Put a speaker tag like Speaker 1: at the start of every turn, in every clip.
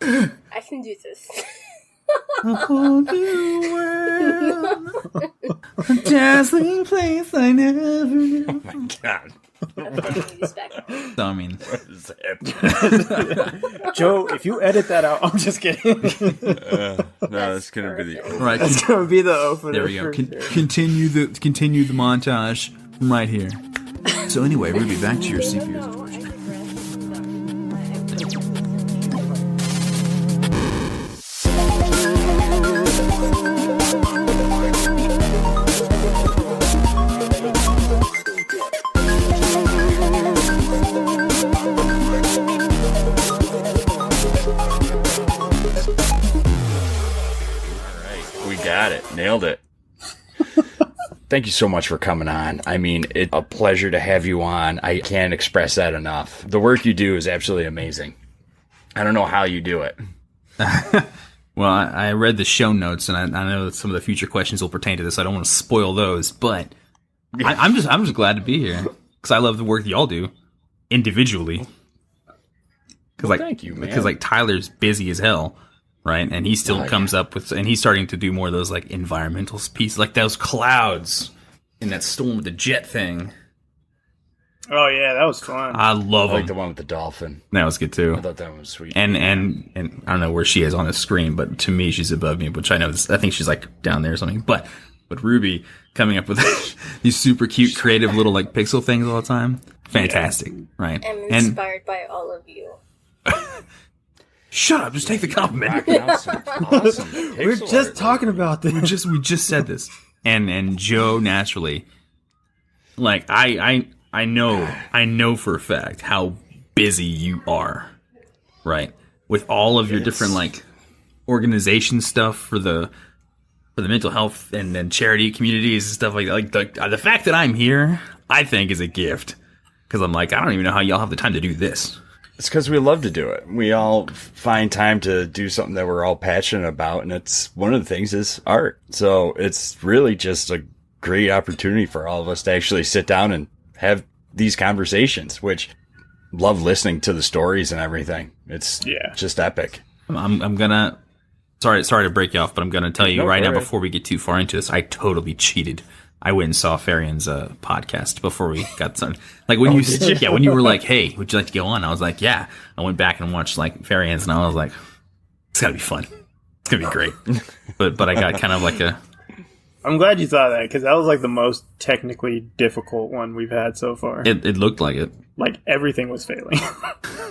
Speaker 1: I can do this.
Speaker 2: A whole new world. A dazzling place I never knew.
Speaker 3: Oh my god.
Speaker 2: So, I mean,
Speaker 4: Joe, if you edit that out, I'm just kidding.
Speaker 3: no, it's gonna be the
Speaker 2: right.
Speaker 4: It's gonna be the opener.
Speaker 2: There we go. Continue the montage from right here. So anyway, Ruby, back to your CPU.
Speaker 3: Got it. Nailed it. Thank you so much for coming on. I mean, it's a pleasure to have you on. I can't express that enough. The work you do is absolutely amazing. I don't know how you do it.
Speaker 2: Well, I read the show notes, and I know that some of the future questions will pertain to this. I don't want to spoil those, but I'm just glad to be here because I love the work that y'all do individually.
Speaker 3: Well, thank you, man.
Speaker 2: Because like Tyler's busy as hell. Right, and he still comes up with, and he's starting to do more of those like environmental pieces, like those clouds in that storm with the jet thing.
Speaker 4: Oh yeah, that was fun.
Speaker 2: I love
Speaker 3: like the one with the dolphin.
Speaker 2: That was good too.
Speaker 3: I thought that one was sweet.
Speaker 2: And I don't know where she is on the screen, but to me she's above me, which I know. I think she's like down there or something. But Ruby coming up with these super cute, creative little like pixel things all the time, fantastic, right?
Speaker 1: I'm inspired by all of you.
Speaker 2: Shut up! Just take the compliment.
Speaker 3: Awesome.
Speaker 4: We're just talking about this.
Speaker 2: We just said this. And Joe naturally, like I know for a fact how busy you are, right? With all of your different like organization stuff for the mental health and then charity communities and stuff like that. Like the fact that I'm here, I think is a gift because I'm like I don't even know how y'all have the time to do this.
Speaker 3: It's because we love to do it. We all find time to do something that we're all passionate about, and it's one of the things is art. So it's really just a great opportunity for all of us to actually sit down and have these conversations, which love listening to the stories and everything. It's just epic.
Speaker 2: I'm gonna sorry to break you off, but I'm gonna tell you right now before we get too far into this, I totally cheated. I went and saw Farian's podcast before we got started. Like when when you were like, "Hey, would you like to go on?" I was like, "Yeah." I went back and watched like Farian's, and I was like, "It's gotta be fun. It's gonna be great." but I got kind of like a.
Speaker 4: I'm glad you thought that because that was like the most technically difficult one we've had so far.
Speaker 2: It looked like it.
Speaker 4: Like everything was failing,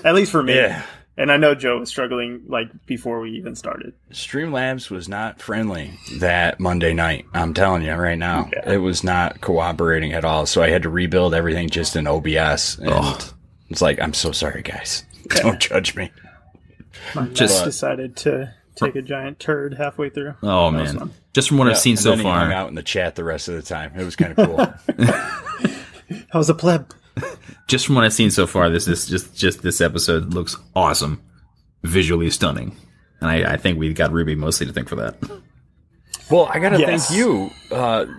Speaker 4: at least for me.
Speaker 3: Yeah.
Speaker 4: And I know Joe was struggling like before we even started.
Speaker 3: Streamlabs was not friendly that Monday night. I'm telling you right now, It was not cooperating at all. So I had to rebuild everything just in OBS. And it's like, I'm so sorry, guys. Don't judge me.
Speaker 4: I just decided to take a giant turd halfway through.
Speaker 2: Oh man! Just from what I've seen so far,
Speaker 3: hung out in the chat the rest of the time. It was kind of cool.
Speaker 4: I was a pleb.
Speaker 2: Just from what I've seen so far, this this episode looks awesome, visually stunning, and I think we got Ruby mostly to thank for that.
Speaker 3: Well, I gotta thank you.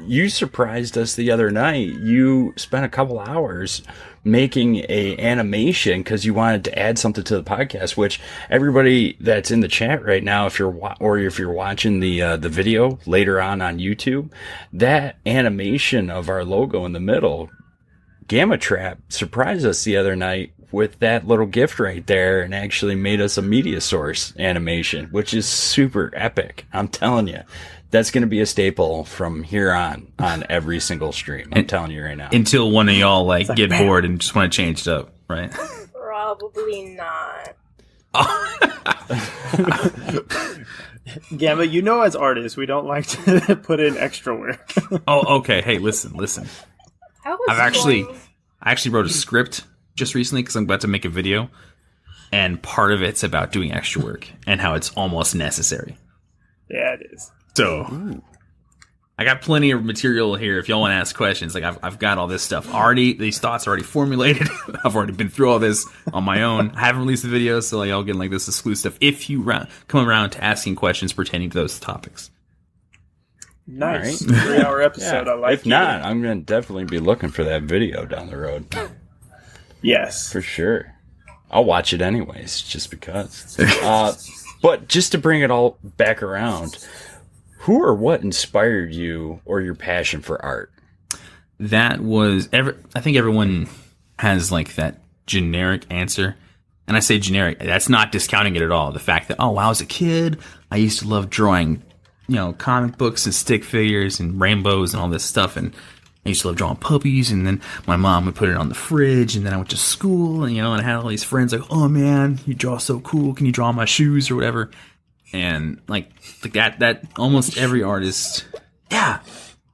Speaker 3: You surprised us the other night. You spent a couple hours making a animation because you wanted to add something to the podcast. Which everybody that's in the chat right now, if you're watching the video later on YouTube, that animation of our logo in the middle. Gammatrap surprised us the other night with that little gift right there and actually made us a media source animation, which is super epic. I'm telling you, that's going to be a staple from here on every single stream. I'm telling you right now. Until
Speaker 2: one of y'all like get bored and just want to change it up, right?
Speaker 1: Probably not.
Speaker 4: Gamma, you know, as artists, we don't like to put in extra work.
Speaker 2: Oh, okay. Hey, listen. I actually wrote a script just recently because I'm about to make a video, and part of it's about doing extra work and how it's almost necessary.
Speaker 4: Yeah, it is.
Speaker 2: So, I got plenty of material here if y'all want to ask questions. Like I've got all this stuff already. These thoughts are already formulated. I've already been through all this on my own. I haven't released the video, so y'all getting like this exclusive stuff. If you come around to asking questions pertaining to those topics.
Speaker 4: Nice. Right. 3-hour episode. I like it.
Speaker 3: If not, I'm going to definitely be looking for that video down the road.
Speaker 4: Yes.
Speaker 3: For sure. I'll watch it anyways, just because. But just to bring it all back around, who or what inspired you or your passion for art?
Speaker 2: That was I think everyone has like that generic answer. And I say generic, that's not discounting it at all. The fact that, when I was a kid, I used to love drawing, comic books and stick figures and rainbows and all this stuff. And I used to love drawing puppies. And then my mom would put it on the fridge. And then I went to school and, and I had all these friends like, oh man, you draw so cool. Can you draw my shoes or whatever? And like that almost every artist, yeah,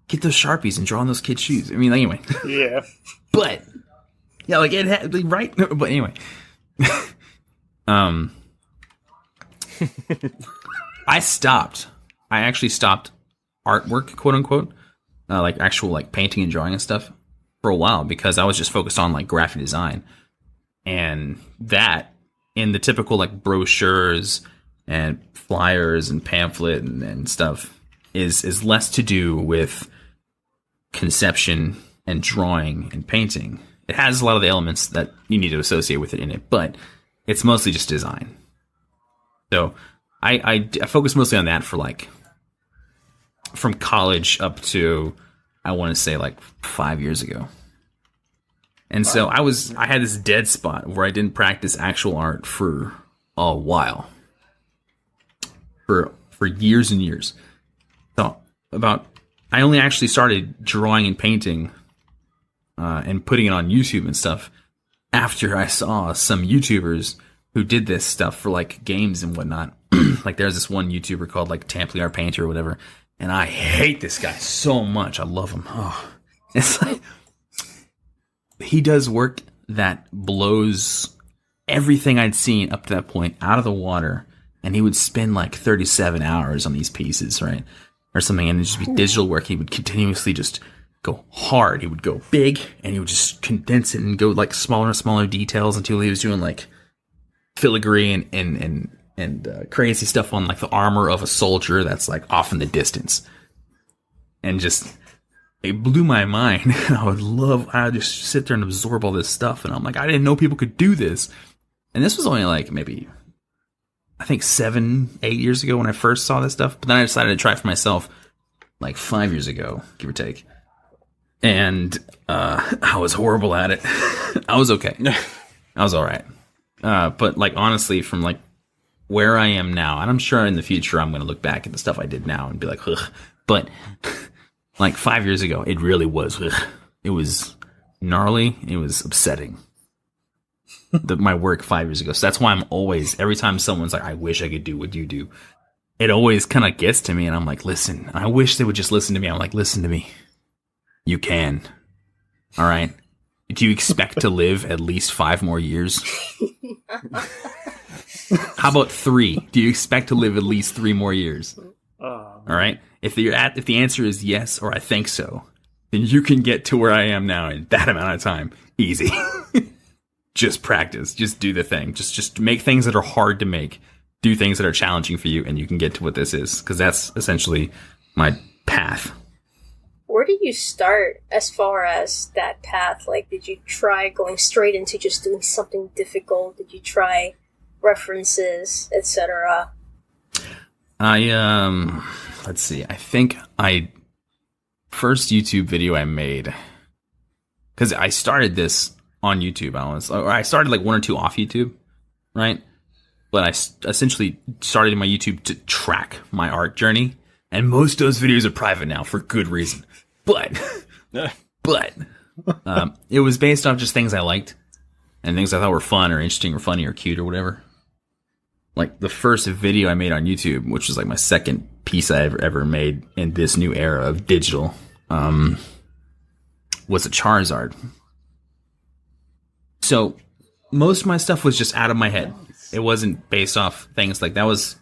Speaker 2: get those Sharpies and draw on those kids' shoes. I mean, anyway.
Speaker 4: Yeah.
Speaker 2: But, yeah, like it had, like, right? But anyway. I actually stopped artwork, quote unquote, like actual like painting and drawing and stuff for a while because I was just focused on like graphic design, and that in the typical like brochures and flyers and pamphlet and stuff is less to do with conception and drawing and painting. It has a lot of the elements that you need to associate with it in it, but it's mostly just design. So I focus mostly on that for like from college up to, I want to say like 5 years ago. And so I had this dead spot where I didn't practice actual art for a while. For years and years. So I only actually started drawing and painting and putting it on YouTube and stuff after I saw some YouTubers who did this stuff for like games and whatnot. Like there's this one YouTuber called like Templiar Painter or whatever, and I hate this guy so much. I love him. Oh, it's like he does work that blows everything I'd seen up to that point out of the water, and he would spend like 37 hours on these pieces, right? Or something, and it'd just be digital work. He would continuously just go hard. He would go big, and he would just condense it and go like smaller and smaller details until he was doing like filigree and crazy stuff on like the armor of a soldier that's like off in the distance. And just, it blew my mind. I would just sit there and absorb all this stuff. And I'm like, I didn't know people could do this. And this was only like maybe, I think 7-8 years ago when I first saw this stuff. But then I decided to try it for myself like 5 years ago, give or take. And I was horrible at it. I was okay. I was all right. But like honestly, from like where I am now, and I'm sure in the future I'm going to look back at the stuff I did now and be like, ugh. But like 5 years ago, it really was. Ugh. It was gnarly. It was upsetting. My work 5 years ago. So that's why I'm always, every time someone's like, I wish I could do what you do, it always kind of gets to me. And I'm like, listen, I wish they would just listen to me. I'm like, listen to me. You can. All right. Do you expect to live at least 5 more years? How about 3? Do you expect to live at least 3 more years? All right. If the answer is yes, or I think so, then you can get to where I am now in that amount of time. Easy. Just practice. Just do the thing. Just make things that are hard to make. Do things that are challenging for you, and you can get to what this is. Because that's essentially my path.
Speaker 1: Where did you start as far as that path? Like, did you try going straight into just doing something difficult? Did you try references, etc.?
Speaker 2: Let's see. I think first YouTube video I made, because I started this on YouTube. I started like 1 or 2 off YouTube, right? But I essentially started my YouTube to track my art journey, and most of those videos are private now for good reason. But it was based off just things I liked and things I thought were fun or interesting or funny or cute or whatever. Like the first video I made on YouTube, which was like my second piece I ever made in this new era of digital, was a Charizard. So most of my stuff was just out of my head. It wasn't based off things like that. Was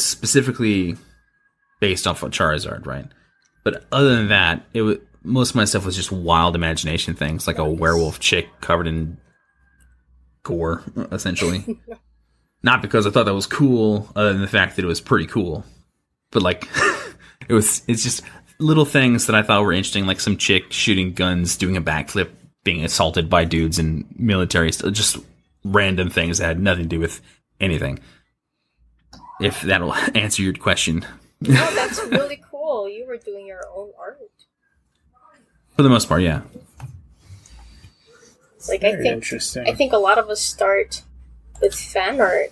Speaker 2: specifically based off of Charizard, right? But other than that, most of my stuff was just wild imagination things, like a werewolf chick covered in gore, essentially. Not because I thought that was cool, other than the fact that it was pretty cool. But like, it's just little things that I thought were interesting, like some chick shooting guns, doing a backflip, being assaulted by dudes in military stuff, just random things that had nothing to do with anything. if that'll answer your question.
Speaker 1: No, that's really cool. You were doing your own art.
Speaker 2: For the most part, yeah.
Speaker 1: Like,
Speaker 4: Very interesting.
Speaker 1: I think a lot of us start with fan art.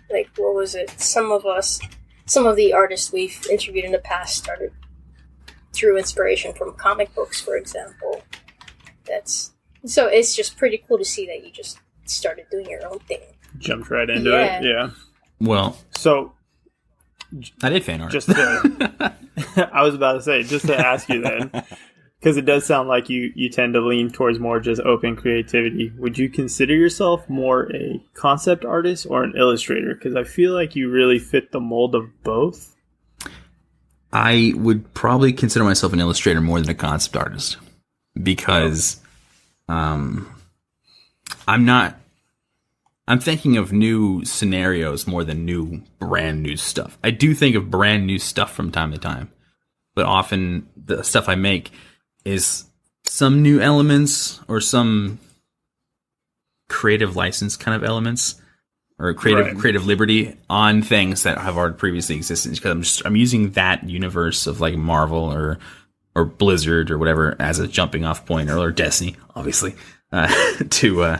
Speaker 1: Like, what was it? Some of the artists we've interviewed in the past started through inspiration from comic books, for example. So it's just pretty cool to see that you just started doing your own thing.
Speaker 4: Jumped right into it, yeah.
Speaker 2: Well,
Speaker 4: so
Speaker 2: I did fan art.
Speaker 4: I was about to say, just to ask you then, because it does sound like you tend to lean towards more just open creativity. Would you consider yourself more a concept artist or an illustrator? Because I feel like you really fit the mold of both.
Speaker 2: I would probably consider myself an illustrator more than a concept artist because I'm thinking of new scenarios more than brand new stuff. I do think of brand new stuff from time to time, but often the stuff I make is some new elements or some creative license kind of elements or creative liberty on things that have already previously existed. Because I'm using that universe of like Marvel or Blizzard or whatever as a jumping off point, or Destiny, obviously, to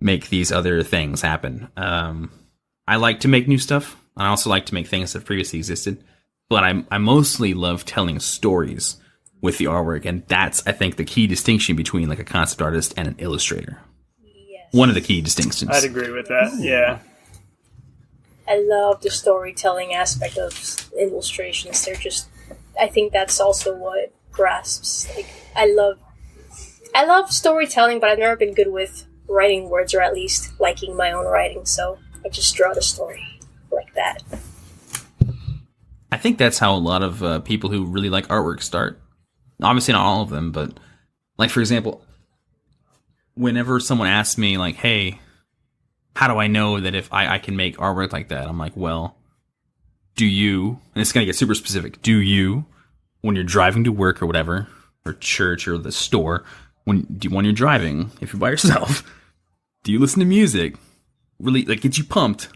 Speaker 2: make these other things happen. I like to make new stuff. I also like to make things that previously existed, but I mostly love telling stories with the artwork, and that's, I think, the key distinction between like a concept artist and an illustrator.
Speaker 1: Yes.
Speaker 2: One of the key distinctions.
Speaker 4: I'd agree with that. Yeah.
Speaker 1: I love the storytelling aspect of illustrations. I think that's also what grasps. Like, I love storytelling, but I've never been good with writing words, or at least liking my own writing. So I just draw the story like that.
Speaker 2: I think that's how a lot of people who really like artwork start. Obviously, not all of them, but like, for example, whenever someone asks me like, "Hey, how do I know that if I can make artwork like that?" I'm like, well, do you, and it's going to get super specific, do you, when you're driving to work or whatever, or church or the store, when you're driving, if you're by yourself, do you listen to music, really, like, get you pumped,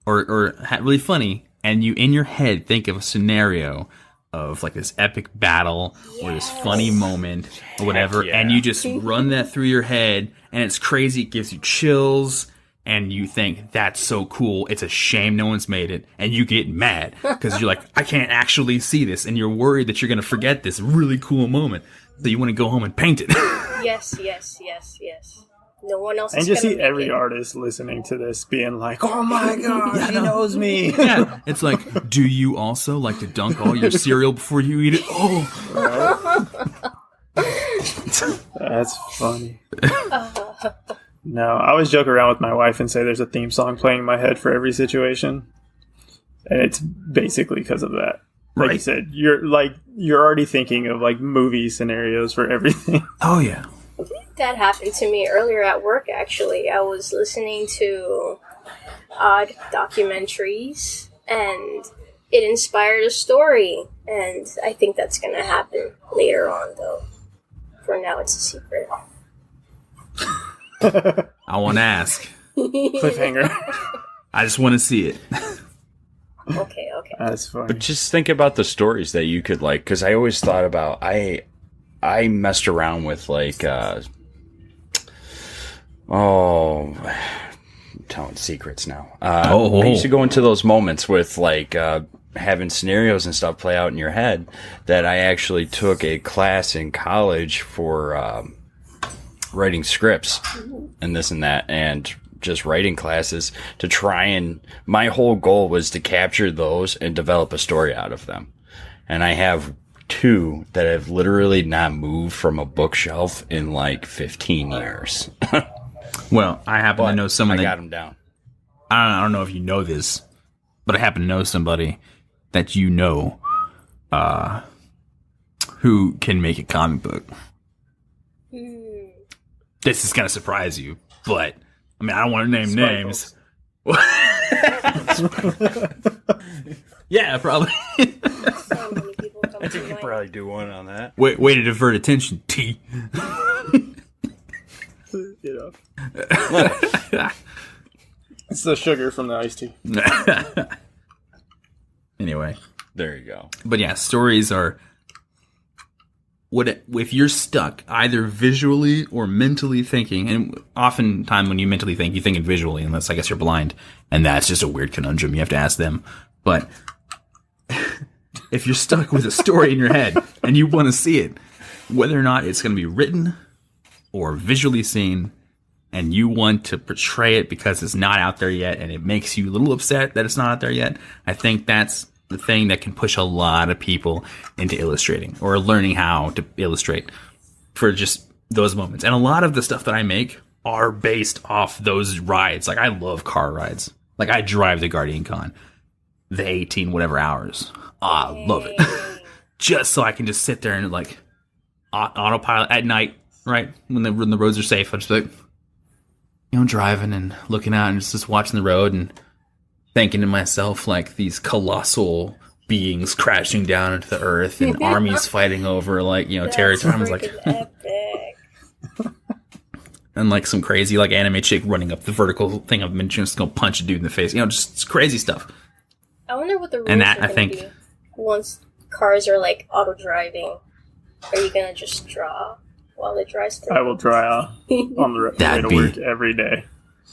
Speaker 2: or really funny, and you, in your head, think of a scenario of like this epic battle or this funny moment or whatever, and you just run that through your head, and it's crazy, it gives you chills, and you think, that's so cool, it's a shame no one's made it, and you get mad because you're like, I can't actually see this, and you're worried that you're going to forget this really cool moment, so you want to go home and paint it.
Speaker 1: Yes. No one else.
Speaker 4: And
Speaker 1: is
Speaker 4: just
Speaker 1: gonna
Speaker 4: see
Speaker 1: make
Speaker 4: every
Speaker 1: it.
Speaker 4: artist listening to this being like, "Oh my god, he knows me."
Speaker 2: Yeah, it's like, do you also like to dunk all your cereal before you eat it? Oh,
Speaker 4: That's funny. No, I always joke around with my wife and say there's a theme song playing in my head for every situation, and it's basically because of that. Like you said, you're already thinking of like movie scenarios for everything.
Speaker 2: oh yeah.
Speaker 1: That happened to me earlier at work, actually. I was listening to odd documentaries, and it inspired a story. And I think that's going to happen later on, though. For now, it's a secret.
Speaker 2: I want to ask.
Speaker 4: Cliffhanger.
Speaker 2: I just want to see it.
Speaker 1: Okay.
Speaker 4: That's funny.
Speaker 3: But just think about the stories that you could like, because I always thought about, I messed around with like, I'm telling secrets now. I used to go into those moments with like having scenarios and stuff play out in your head, that I actually took a class in college for writing scripts and this and that, and just writing classes to try, and my whole goal was to capture those and develop a story out of them. And I have 2 that have literally not moved from a bookshelf in like 15 years.
Speaker 2: Well, I happen to know someone
Speaker 3: I got them down.
Speaker 2: I don't know if you know this, but I happen to know somebody that you know who can make a comic book. This is going to surprise you, but I mean, I don't want to name names. Yeah, probably.
Speaker 1: So many people come
Speaker 3: I
Speaker 1: to
Speaker 3: think you
Speaker 1: mind.
Speaker 3: probably do one on that.
Speaker 2: Way to divert attention, T.
Speaker 4: You know. It's the sugar from the iced tea.
Speaker 2: Anyway,
Speaker 3: There you go.
Speaker 2: but yeah, stories are if you're stuck either visually or mentally thinking, and oftentimes when you mentally think, you're thinking visually, unless I guess you're blind, and that's just a weird conundrum. You have to ask them. But if you're stuck with a story in your head and you want to see it, whether or not it's going to be written or visually seen, and you want to portray it because it's not out there yet, and it makes you a little upset that it's not out there yet, I think that's the thing that can push a lot of people into illustrating or learning how to illustrate for just those moments. And a lot of the stuff that I make are based off those rides. Like, I love car rides. Like, I drive the Guardian Con, the 18 whatever hours. I love it. Just so I can just sit there and, like, autopilot at night, right? When the roads are safe, I'm just like, driving and looking out and just watching the road and thinking to myself, like, these colossal beings crashing down into the earth and armies fighting over, like, territory. I was like,
Speaker 1: epic.
Speaker 2: and like some crazy, like, anime chick running up the vertical thing I've mentioned, just gonna punch a dude in the face. Just crazy stuff.
Speaker 1: I wonder what the rules
Speaker 2: And
Speaker 1: are
Speaker 2: that, I
Speaker 1: gonna
Speaker 2: think,
Speaker 1: be once cars are like auto driving. Are you gonna just draw while it drives through?
Speaker 4: I will draw on the way to work every day.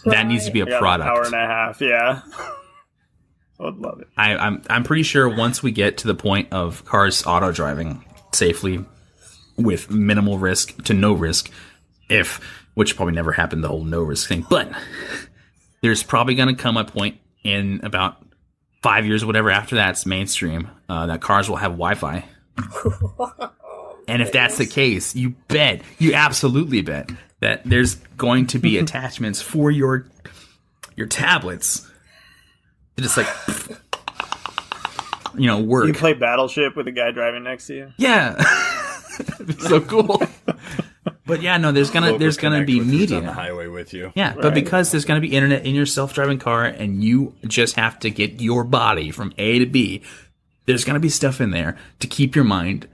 Speaker 2: that needs to be a
Speaker 4: I got
Speaker 2: product.
Speaker 4: An hour and a half, yeah. I would love it.
Speaker 2: I'm pretty sure once we get to the point of cars auto driving safely with minimal risk to no risk, which probably never happened, the whole no risk thing, but there's probably going to come a point in about 5 years or whatever after that's mainstream, that cars will have Wi-Fi. And if that's the case, you absolutely bet that there's going to be attachments for your tablets to just, like, work.
Speaker 4: You play Battleship with a guy driving next to you?
Speaker 2: Yeah. It'd be so cool. But yeah, no, there's gonna be media
Speaker 3: on the highway with you.
Speaker 2: Yeah,
Speaker 4: Right.
Speaker 2: but because there's gonna be internet in your self-driving car, and you just have to get your body from A to B, there's gonna be stuff in there to keep your mind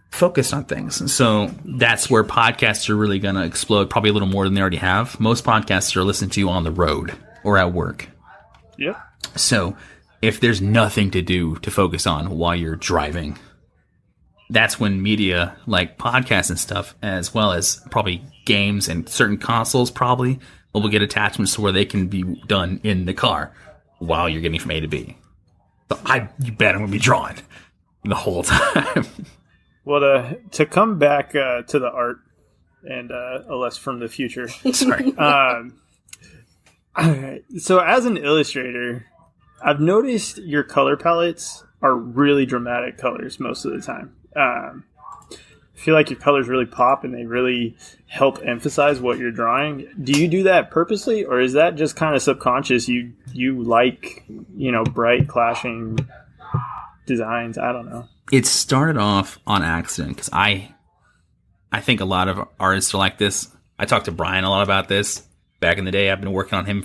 Speaker 2: focused on things. And so that's where podcasts are really gonna explode, probably a little more than they already have. Most podcasts are listened to on the road or at work.
Speaker 4: Yep.
Speaker 2: So if there's nothing to do to focus on while you're driving, that's when media like podcasts and stuff, as well as probably games and certain consoles, probably will get attachments to where they can be done in the car while you're getting from A to B. So you bet I'm going to be drawing the whole time.
Speaker 4: Well, to come back to the art and less from the future.
Speaker 2: Sorry.
Speaker 4: So as an illustrator, I've noticed your color palettes are really dramatic colors most of the time. I feel like your colors really pop and they really help emphasize what you're drawing. Do you do that purposely, or is that just kind of subconscious? You like, bright clashing designs? I don't know.
Speaker 2: It started off on accident because I think a lot of artists are like this. I talked to Brian a lot about this back in the day. I've been working on him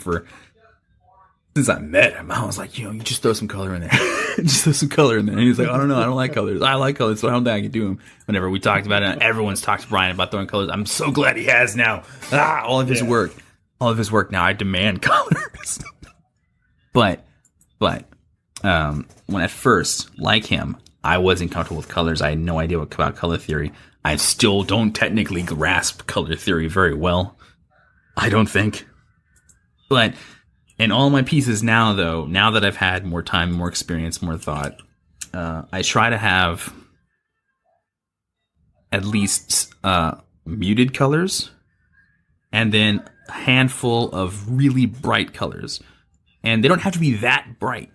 Speaker 2: since I met him. I was like, you just throw some color in there. Just throw some color in there. And he was like, I don't know. I don't like colors. I like colors, so I don't think I can do them. Whenever we talked about it, everyone's talked to Brian about throwing colors. I'm so glad he has now. All of his work now. I demand colors. But when at first, like him, I wasn't comfortable with colors. I had no idea about color theory. I still don't technically grasp color theory very well. I don't think. But in all my pieces now, though, now that I've had more time, more experience, more thought, I try to have at least muted colors and then a handful of really bright colors. And they don't have to be that bright.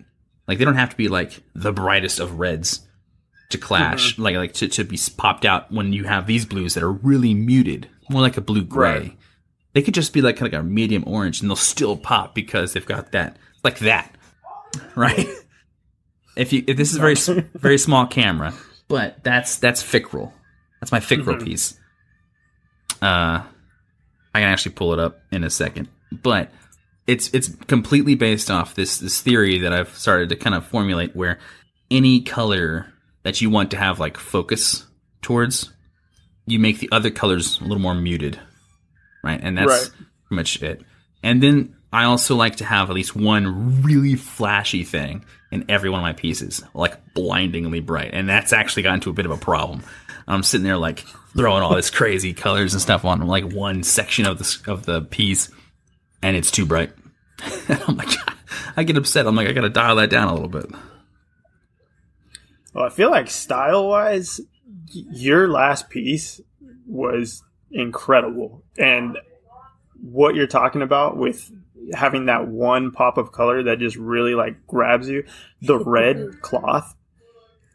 Speaker 2: Like, they don't have to be, like, the brightest of reds to clash, like to be popped out when you have these blues that are really muted, more like a blue-gray. Right. They could just be like a medium orange, and they'll still pop because they've got that, like that, right? If this is a very very small camera, but that's Fickrel. That's my Fickrel piece. I can actually pull it up in a second, but it's completely based off this theory that I've started to kind of formulate, where any color that you want to have like focus towards, you make the other colors a little more muted. Right, and that's pretty much it. And then I also like to have at least one really flashy thing in every one of my pieces, like blindingly bright. And that's actually gotten to a bit of a problem. I'm sitting there like throwing all this crazy colors and stuff on like one section of the piece, and it's too bright. I'm like, I get upset. I'm like, I gotta dial that down a little bit.
Speaker 4: Well, I feel like style-wise, your last piece was incredible. And what you're talking about with having that one pop of color that just really like grabs you, the red cloth,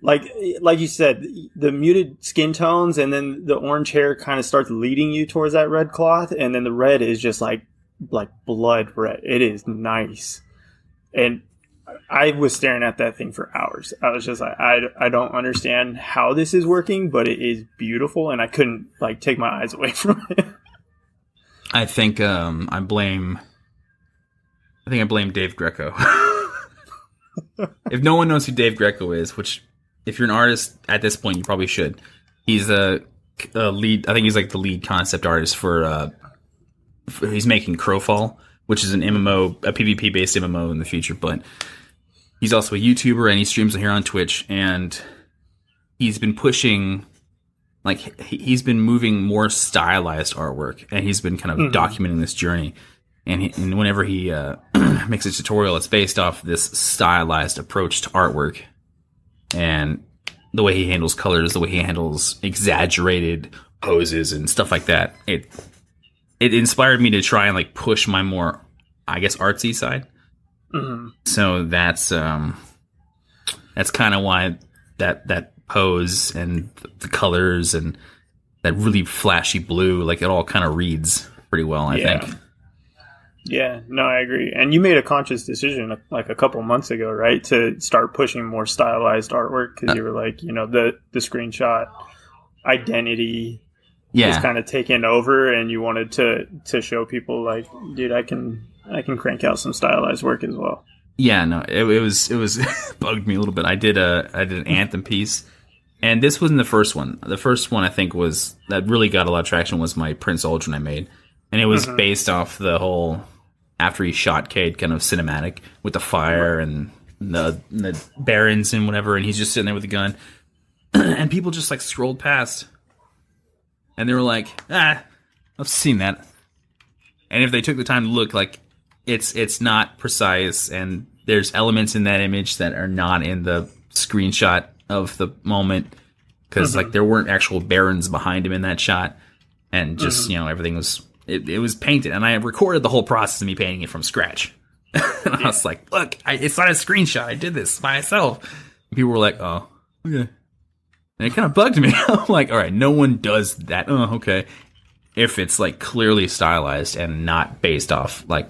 Speaker 4: like you said, the muted skin tones, and then the orange hair kind of starts leading you towards that red cloth, and then the red is just like blood red. It is nice. And I was staring at that thing for hours. I was just like, I don't understand how this is working, but it is beautiful, and I couldn't like take my eyes away from it.
Speaker 2: I think I blame Dave Greco. If no one knows who Dave Greco is, which if you're an artist at this point, you probably should. He's a lead. I think he's like the lead concept artist for he's making Crowfall, which is an MMO, a PvP based MMO in the future. But he's also a YouTuber, and he streams here on Twitch, and he's been pushing. Like, he's been moving more stylized artwork, and he's been kind of documenting this journey. And whenever he makes a tutorial, it's based off this stylized approach to artwork. And the way he handles colors, the way he handles exaggerated poses and stuff like that. It inspired me to try and, like, push my more, I guess, artsy side. Mm-hmm. So that's kind of why that pose and the colors and that really flashy blue, like, it all kind of reads pretty well, I think.
Speaker 4: Yeah, no, I agree. And you made a conscious decision like a couple months ago, right, to start pushing more stylized artwork, because you were like, you know, the screenshot identity was kind of taken over, and you wanted to show people like, dude, I can crank out some stylized work as well.
Speaker 2: Yeah, no, it was bugged me a little bit. I did an Anthem piece. And this wasn't the first one. The first one I think that really got a lot of traction was my Prince Aldrin I made. And it was based off the whole, after he shot Cade, kind of cinematic with the fire and the barons and whatever. And he's just sitting there with a gun. And people just like scrolled past. And they were like, I've seen that. And if they took the time to look, like, it's not precise. And there's elements in that image that are not in the screenshot of the moment, because like there weren't actual barons behind him in that shot, and just you know, everything was it was painted, and I recorded the whole process of me painting it from scratch. And I was like, look, it's not a screenshot, I did this by myself. And people were like, oh, okay. And it kind of bugged me. I'm like, all right, no one does that. Oh, okay. If it's like clearly stylized and not based off like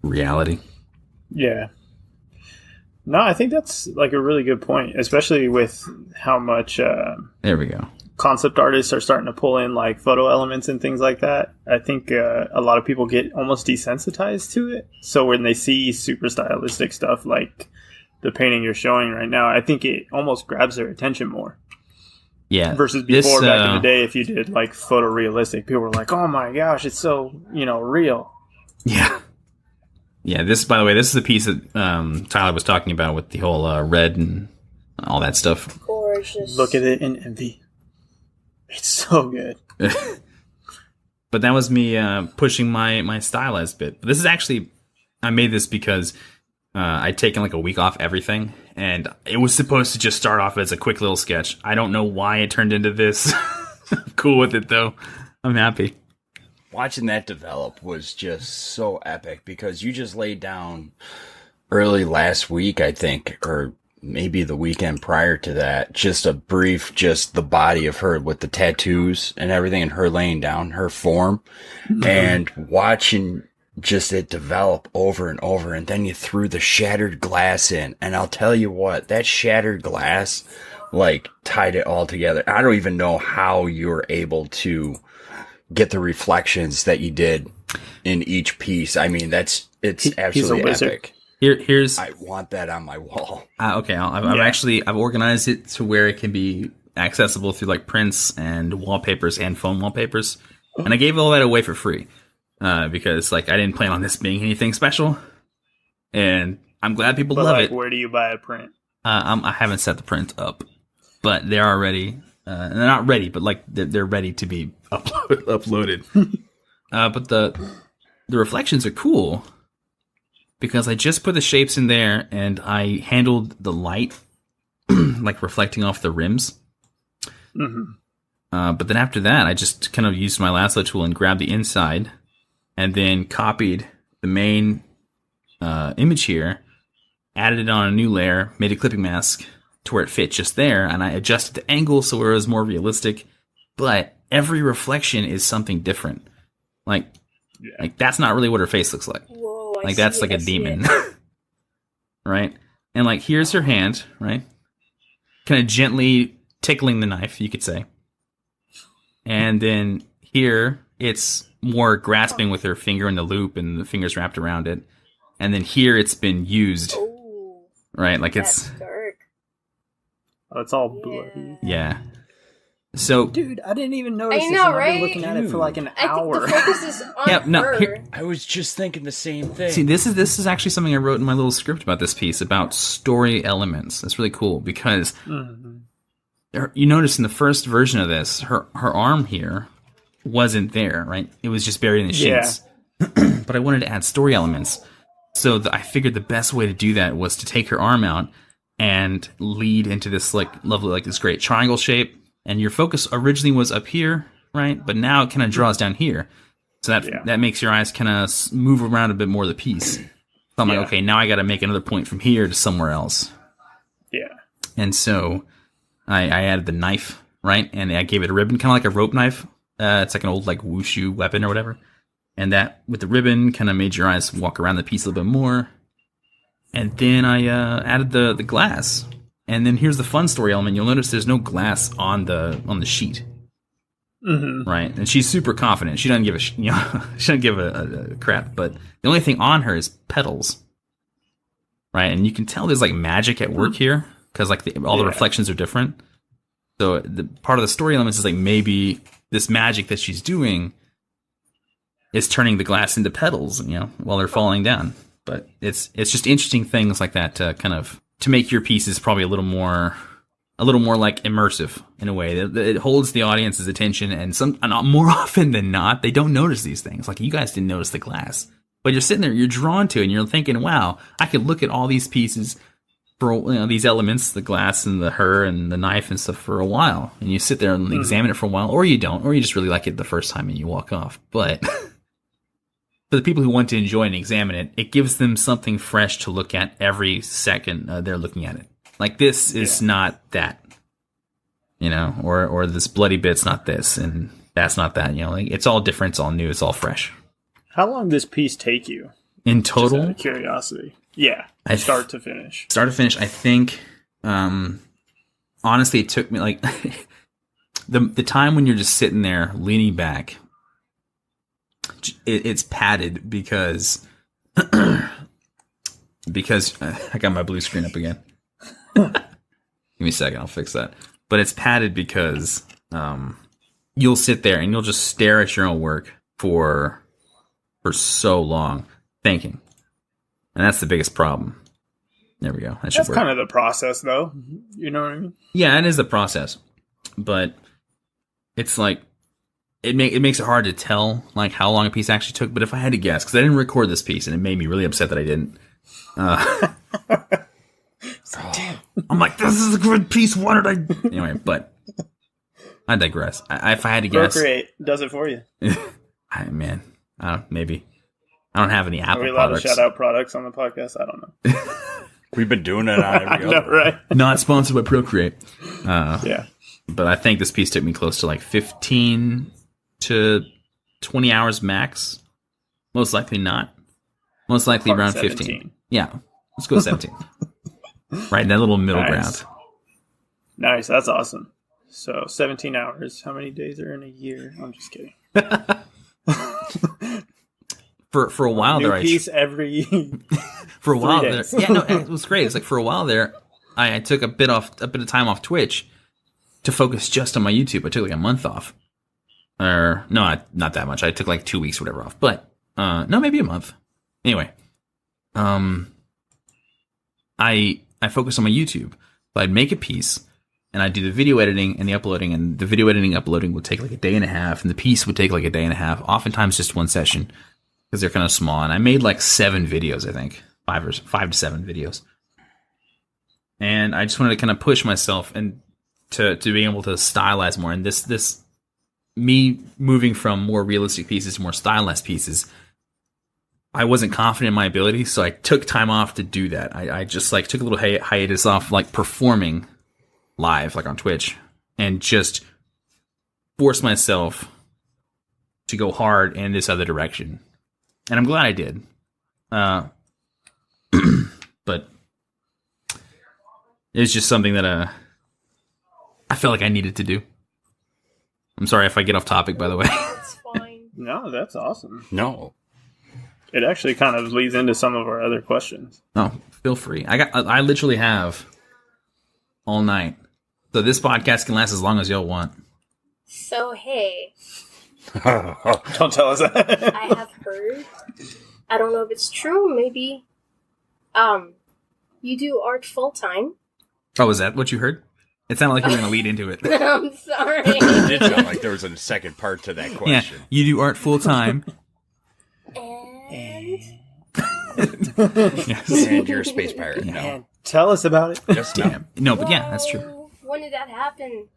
Speaker 2: reality.
Speaker 4: Yeah. No, I think that's like a really good point, especially with how much
Speaker 2: there we go.
Speaker 4: Concept artists are starting to pull in like photo elements and things like that. I think a lot of people get almost desensitized to it. So when they see super stylistic stuff like the painting you're showing right now, I think it almost grabs their attention more.
Speaker 2: Yeah.
Speaker 4: Versus before, back in the day, if you did like photorealistic, people were like, oh my gosh, it's so, you know, real.
Speaker 2: Yeah. Yeah, this, by the way, this is the piece that Tyler was talking about with the whole red and all that stuff.
Speaker 1: Gorgeous.
Speaker 4: Look at it in envy. It's so good.
Speaker 2: But that was me pushing my stylized bit. But this is actually, I made this because I'd taken like a week off everything, and it was supposed to just start off as a quick little sketch. I don't know why it turned into this. I'm cool with it, though. I'm happy.
Speaker 3: Watching that develop was just so epic, because you just laid down early last week, I think, or maybe the weekend prior to that, just a brief, just the body of her with the tattoos and everything, and her laying down her form, and watching just it develop over and over. And then you threw the shattered glass in, and I'll tell you what, that shattered glass like tied it all together. I don't even know how you were able to get the reflections that you did in each piece. I mean, it's absolutely epic.
Speaker 2: Here's
Speaker 3: I want that on my wall.
Speaker 2: Okay, I've organized it to where it can be accessible through like prints and wallpapers and phone wallpapers, and I gave all that away for free. because like I didn't plan on this being anything special, and I'm glad people love it.
Speaker 4: Where do you buy a print?
Speaker 2: I haven't set the print up, but they are ready. They're not ready, but like they're ready to be uploaded. But the reflections are cool because I just put the shapes in there and I handled the light like reflecting off the rims.
Speaker 4: Mm-hmm.
Speaker 2: But then after that, I just kind of used my lasso tool and grabbed the inside and then copied the main image here, added it on a new layer, made a clipping mask to where it fit just there, and I adjusted the angle so it was more realistic. But every reflection is something different. Like that's not really what her face looks like.
Speaker 1: Whoa,
Speaker 2: like that's like a demon. Right? And like here's her hand, right? Kind of gently tickling the knife, you could say. And then here it's more grasping with her finger in the loop and the fingers wrapped around it. And then here it's been used.
Speaker 1: Ooh,
Speaker 2: right? Like
Speaker 1: that's
Speaker 2: it's
Speaker 1: dark.
Speaker 4: Oh, it's all bloody.
Speaker 2: yeah. So
Speaker 5: Dude, I didn't even notice
Speaker 1: I
Speaker 5: this,
Speaker 1: know,
Speaker 5: and I've
Speaker 1: right?
Speaker 5: been looking at it for like an
Speaker 1: I
Speaker 5: hour.
Speaker 1: think the focus is on
Speaker 2: Yeah, no,
Speaker 1: her.
Speaker 2: here-
Speaker 3: I was just thinking the same thing.
Speaker 2: see, this is actually something I wrote in my little script about this piece about story elements. That's really cool because you notice in the first version of this, her arm here wasn't there, right? It was just buried in the
Speaker 4: Yeah.
Speaker 2: sheets. But I wanted to add story elements. So I figured the best way to do that was to take her arm out and lead into this like lovely, like this great triangle shape. And your focus originally was up here, right? But now it kind of draws down here. So that makes your eyes kind of move around a bit more of the piece. So I'm like, okay, now I got to make another point from here to somewhere else.
Speaker 4: Yeah.
Speaker 2: And so I added the knife, right? And I gave it a ribbon, kind of like a rope knife. It's like an old like wushu weapon or whatever. And that with the ribbon kind of made your eyes walk around the piece a little bit more. And then I added the glass. And then here's the fun story element. You'll notice there's no glass on the sheet, right? And she's super confident. She doesn't give she doesn't give a crap. But the only thing on her is petals, right? And you can tell there's like magic at work here because like all the reflections are different. So the part of the story elements is like maybe this magic that she's doing is turning the glass into petals, while they're falling down. But it's just interesting things like that to kind of to make your pieces probably a little more like immersive in a way. It holds the audience's attention, and more often than not, they don't notice these things. Like you guys didn't notice the glass, but you're sitting there, you're drawn to it, and you're thinking, "Wow, I could look at all these pieces for these elements, the glass and the her and the knife and stuff for a while." And you sit there and examine it for a while, or you don't, or you just really like it the first time and you walk off. But for the people who want to enjoy and examine it, it gives them something fresh to look at every second they're looking at it. Like this is not that, or this bloody bit's not this, and that's not that. Like it's all different, it's all new, it's all fresh.
Speaker 4: How long did this piece take you?
Speaker 2: In
Speaker 4: Just out
Speaker 2: total,
Speaker 4: of curiosity. Yeah, start to finish.
Speaker 2: Start to finish, I think. Honestly, it took me like the time when you're just sitting there leaning back. It's padded because I got my blue screen up again. Give me a second, I'll fix that. But it's padded because you'll sit there and you'll just stare at your own work for so long, thinking, and that's the biggest problem. There we go.
Speaker 4: That's kind of the process, though. You know what I mean?
Speaker 2: Yeah, it is the process, but it's like. It makes it hard to tell like how long a piece actually took. But if I had to guess, because I didn't record this piece, and it made me really upset that I didn't. Damn. I'm like, this is a good piece. What did I? Anyway, but I digress. If I had to guess,
Speaker 4: Procreate does it for you.
Speaker 2: Maybe I don't have any Apple
Speaker 4: Are we allowed
Speaker 2: products.
Speaker 4: to shout out products on the podcast? I don't know.
Speaker 3: We've been doing it on every
Speaker 4: No,
Speaker 3: other.
Speaker 4: right?
Speaker 2: Not sponsored by Procreate.
Speaker 4: Yeah.
Speaker 2: But I think this piece took me close to like 15 to 20 hours max. Most likely not. Most likely
Speaker 4: Part
Speaker 2: around
Speaker 4: 17.
Speaker 2: 15. Yeah. Let's go 17. Right in that little middle ground.
Speaker 4: Nice. That's awesome. So 17 hours. How many days are in a year? I'm just kidding.
Speaker 2: For a while
Speaker 4: New
Speaker 2: there,
Speaker 4: piece every.
Speaker 2: for a while
Speaker 4: 3
Speaker 2: there,
Speaker 4: days.
Speaker 2: yeah, no, it was great. It's like for a while there, I took a bit of time off Twitch to focus just on my YouTube. I took like a month off, or no, not that much. I took like 2 weeks or whatever off. But No, maybe a month. Anyway, I focus on my YouTube. So I'd make a piece, and I'd do the video editing and the uploading, and the video editing and uploading would take like a day and a half, and the piece would take like a day and a half, oftentimes just one session, because they're kind of small. And I made like 7 videos, I think. 5 to 7 videos. And I just wanted to kind of push myself and to be able to stylize more. And this me moving from more realistic pieces to more stylized pieces, I wasn't confident in my ability, so I took time off to do that. I just like took a little hiatus off like performing live, like on Twitch, and just forced myself to go hard in this other direction. And I'm glad I did. But it's just something that I felt like I needed to do. I'm sorry if I get off topic, by the way.
Speaker 1: It's fine.
Speaker 4: No, that's awesome.
Speaker 3: No.
Speaker 4: It actually kind of leads into some of our other questions.
Speaker 2: No, feel free. I literally have all night. So this podcast can last as long as y'all want.
Speaker 1: So, hey,
Speaker 4: Don't tell us that.
Speaker 1: I have heard, I don't know if it's true, maybe, you do art full-time.
Speaker 2: Oh, is that what you heard? It sounded like you were going to lead into it.
Speaker 1: I'm sorry.
Speaker 3: It did sound like there was a second part to that
Speaker 2: Yeah,
Speaker 3: question.
Speaker 2: you do art full time.
Speaker 1: And
Speaker 2: Yes.
Speaker 3: And you're a space pirate. No.
Speaker 4: And tell us about it.
Speaker 3: Just no.
Speaker 2: Damn. No, but yeah, that's true.
Speaker 1: Whoa, when did that happen?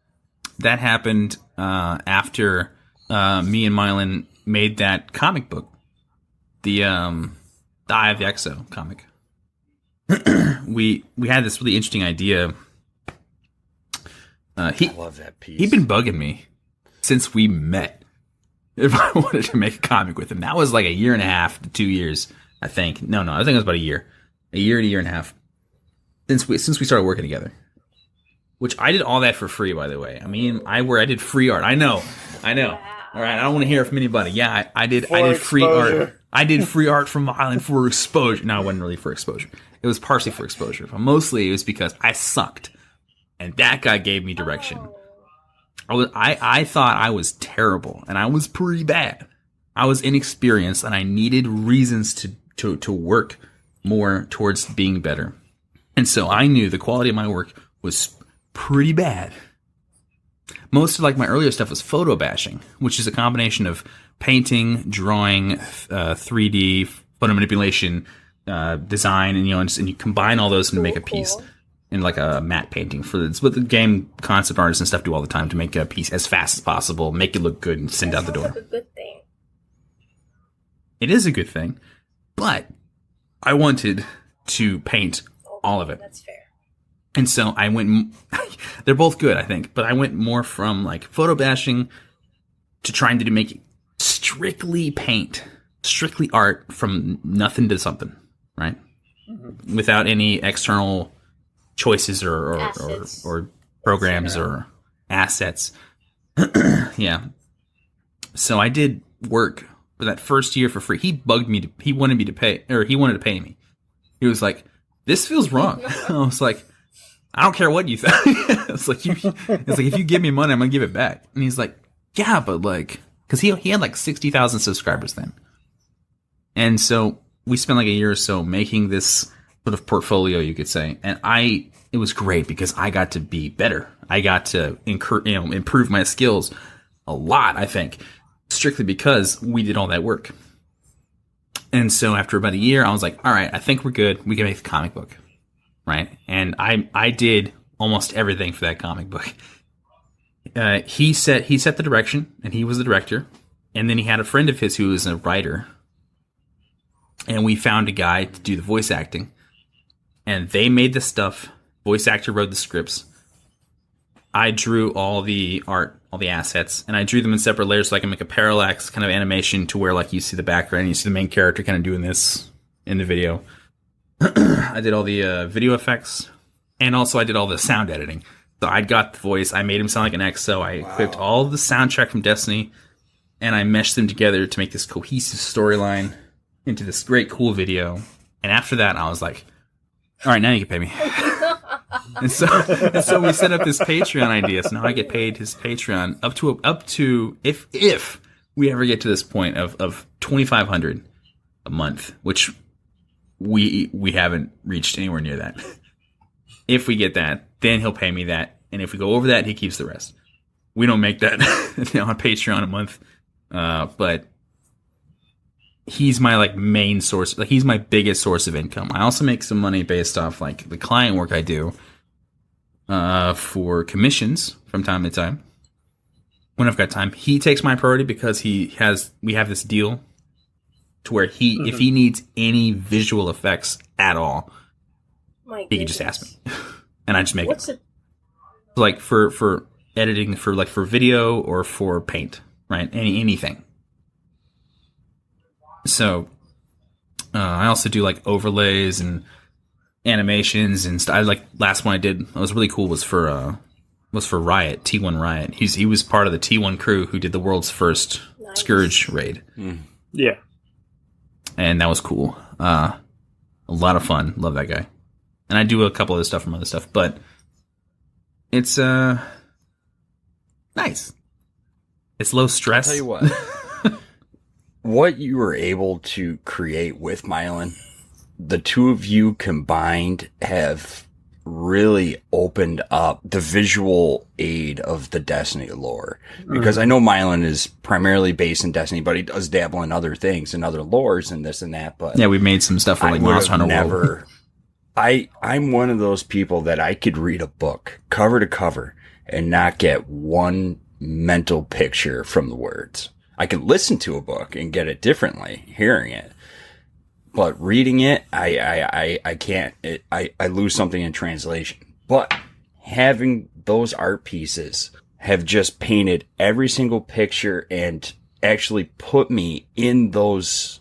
Speaker 2: That happened after me and Mylan made that comic book, the AvgJoe comic. we had this really interesting idea.
Speaker 3: I love that piece.
Speaker 2: He'd been bugging me since we met if I wanted to make a comic with him. That was like a year and a half to 2 years, I think. No, I think it was about a year and a year and a half since we started working together. Which I did all that for free, by the way. I mean, I did free art. I know. All right, I don't want to hear it from anybody. Yeah, I did free art. I did free art from Island for exposure. No, it wasn't really for exposure. It was partially for exposure, but mostly it was because I sucked, and that guy gave me direction. I thought I was terrible, and I was pretty bad. I was inexperienced, and I needed reasons to work more towards being better. And so I knew the quality of my work was pretty bad. Most of like my earlier stuff was photo bashing, which is a combination of painting, drawing, 3D, photo manipulation, design, and and you combine all those to make a piece in like a matte painting. It's what the game concept artists and stuff do all the time to make a piece as fast as possible, make it look good, and send out the door.
Speaker 1: That's a good thing.
Speaker 2: It is a good thing, but I wanted to paint all of it.
Speaker 1: That's fair.
Speaker 2: And so I went, they're both good, I think, but I went more from like photo bashing to trying to make strictly paint, strictly art from nothing to something, right? Mm-hmm. Without any external choices or programs or assets. Yeah. So I did work for that first year for free. He bugged me. He wanted to pay me. He was like, "This feels wrong." I was like, "I don't care what you think." It's like if you give me money, I'm gonna give it back. And he's like, "Yeah, but like," because he had like 60,000 subscribers then, and so we spent like a year or so making this sort of portfolio, you could say. And it was great because I got to be better. I got to improve my skills a lot, I think, strictly because we did all that work. And so after about a year, I was like, all right, I think we're good. We can make the comic book. Right. And I did almost everything for that comic book. He set the direction, and he was the director. And then he had a friend of his who was a writer. And we found a guy to do the voice acting. And they made the stuff. Voice actor wrote the scripts. I drew all the art, all the assets, and I drew them in separate layers so I can make a parallax kind of animation to where like you see the background, you see the main character kind of doing this in the video. I did all the video effects, and also I did all the sound editing. So I got the voice, I made him sound like an EXO, I equipped all the soundtrack from Destiny, and I meshed them together to make this cohesive storyline into this great, cool video. And after that, I was like, all right, now you can pay me. And so we set up this Patreon idea. So now I get paid his Patreon up to if we ever get to this point of 2,500 a month, which we haven't reached anywhere near that. If we get that, then he'll pay me that, and if we go over that, he keeps the rest. We don't make that on Patreon a month, but he's my like main source. Like he's my biggest source of income. I also make some money based off like the client work I do for commissions from time to time. When I've got time, he takes my priority because we have this deal to where if he needs any visual effects at all, he can just ask me, and I just make it. Like for editing, for video or for paint, right? Anything. So I also do like overlays and animations and stuff. Like last one I did, that was really cool, was for Riot, T1 Riot. He was part of the T1 crew who did the world's first Scourge raid.
Speaker 4: Yeah.
Speaker 2: And that was cool. A lot of fun. Love that guy. And I do a couple other stuff from other stuff, but it's nice. It's low stress.
Speaker 3: I'll tell you what. What you were able to create with Mylan, the two of you combined have really opened up the visual aid of the Destiny lore. Because I know Mylan is primarily based in Destiny, but he does dabble in other things and other lores and this and that. But
Speaker 2: yeah, we've made some stuff for like Monster Hunter World.
Speaker 3: I'm one of those people that I could read a book cover to cover and not get one mental picture from the words. I can listen to a book and get it differently, hearing it. But reading it, I can't. I lose something in translation. But having those art pieces have just painted every single picture and actually put me in that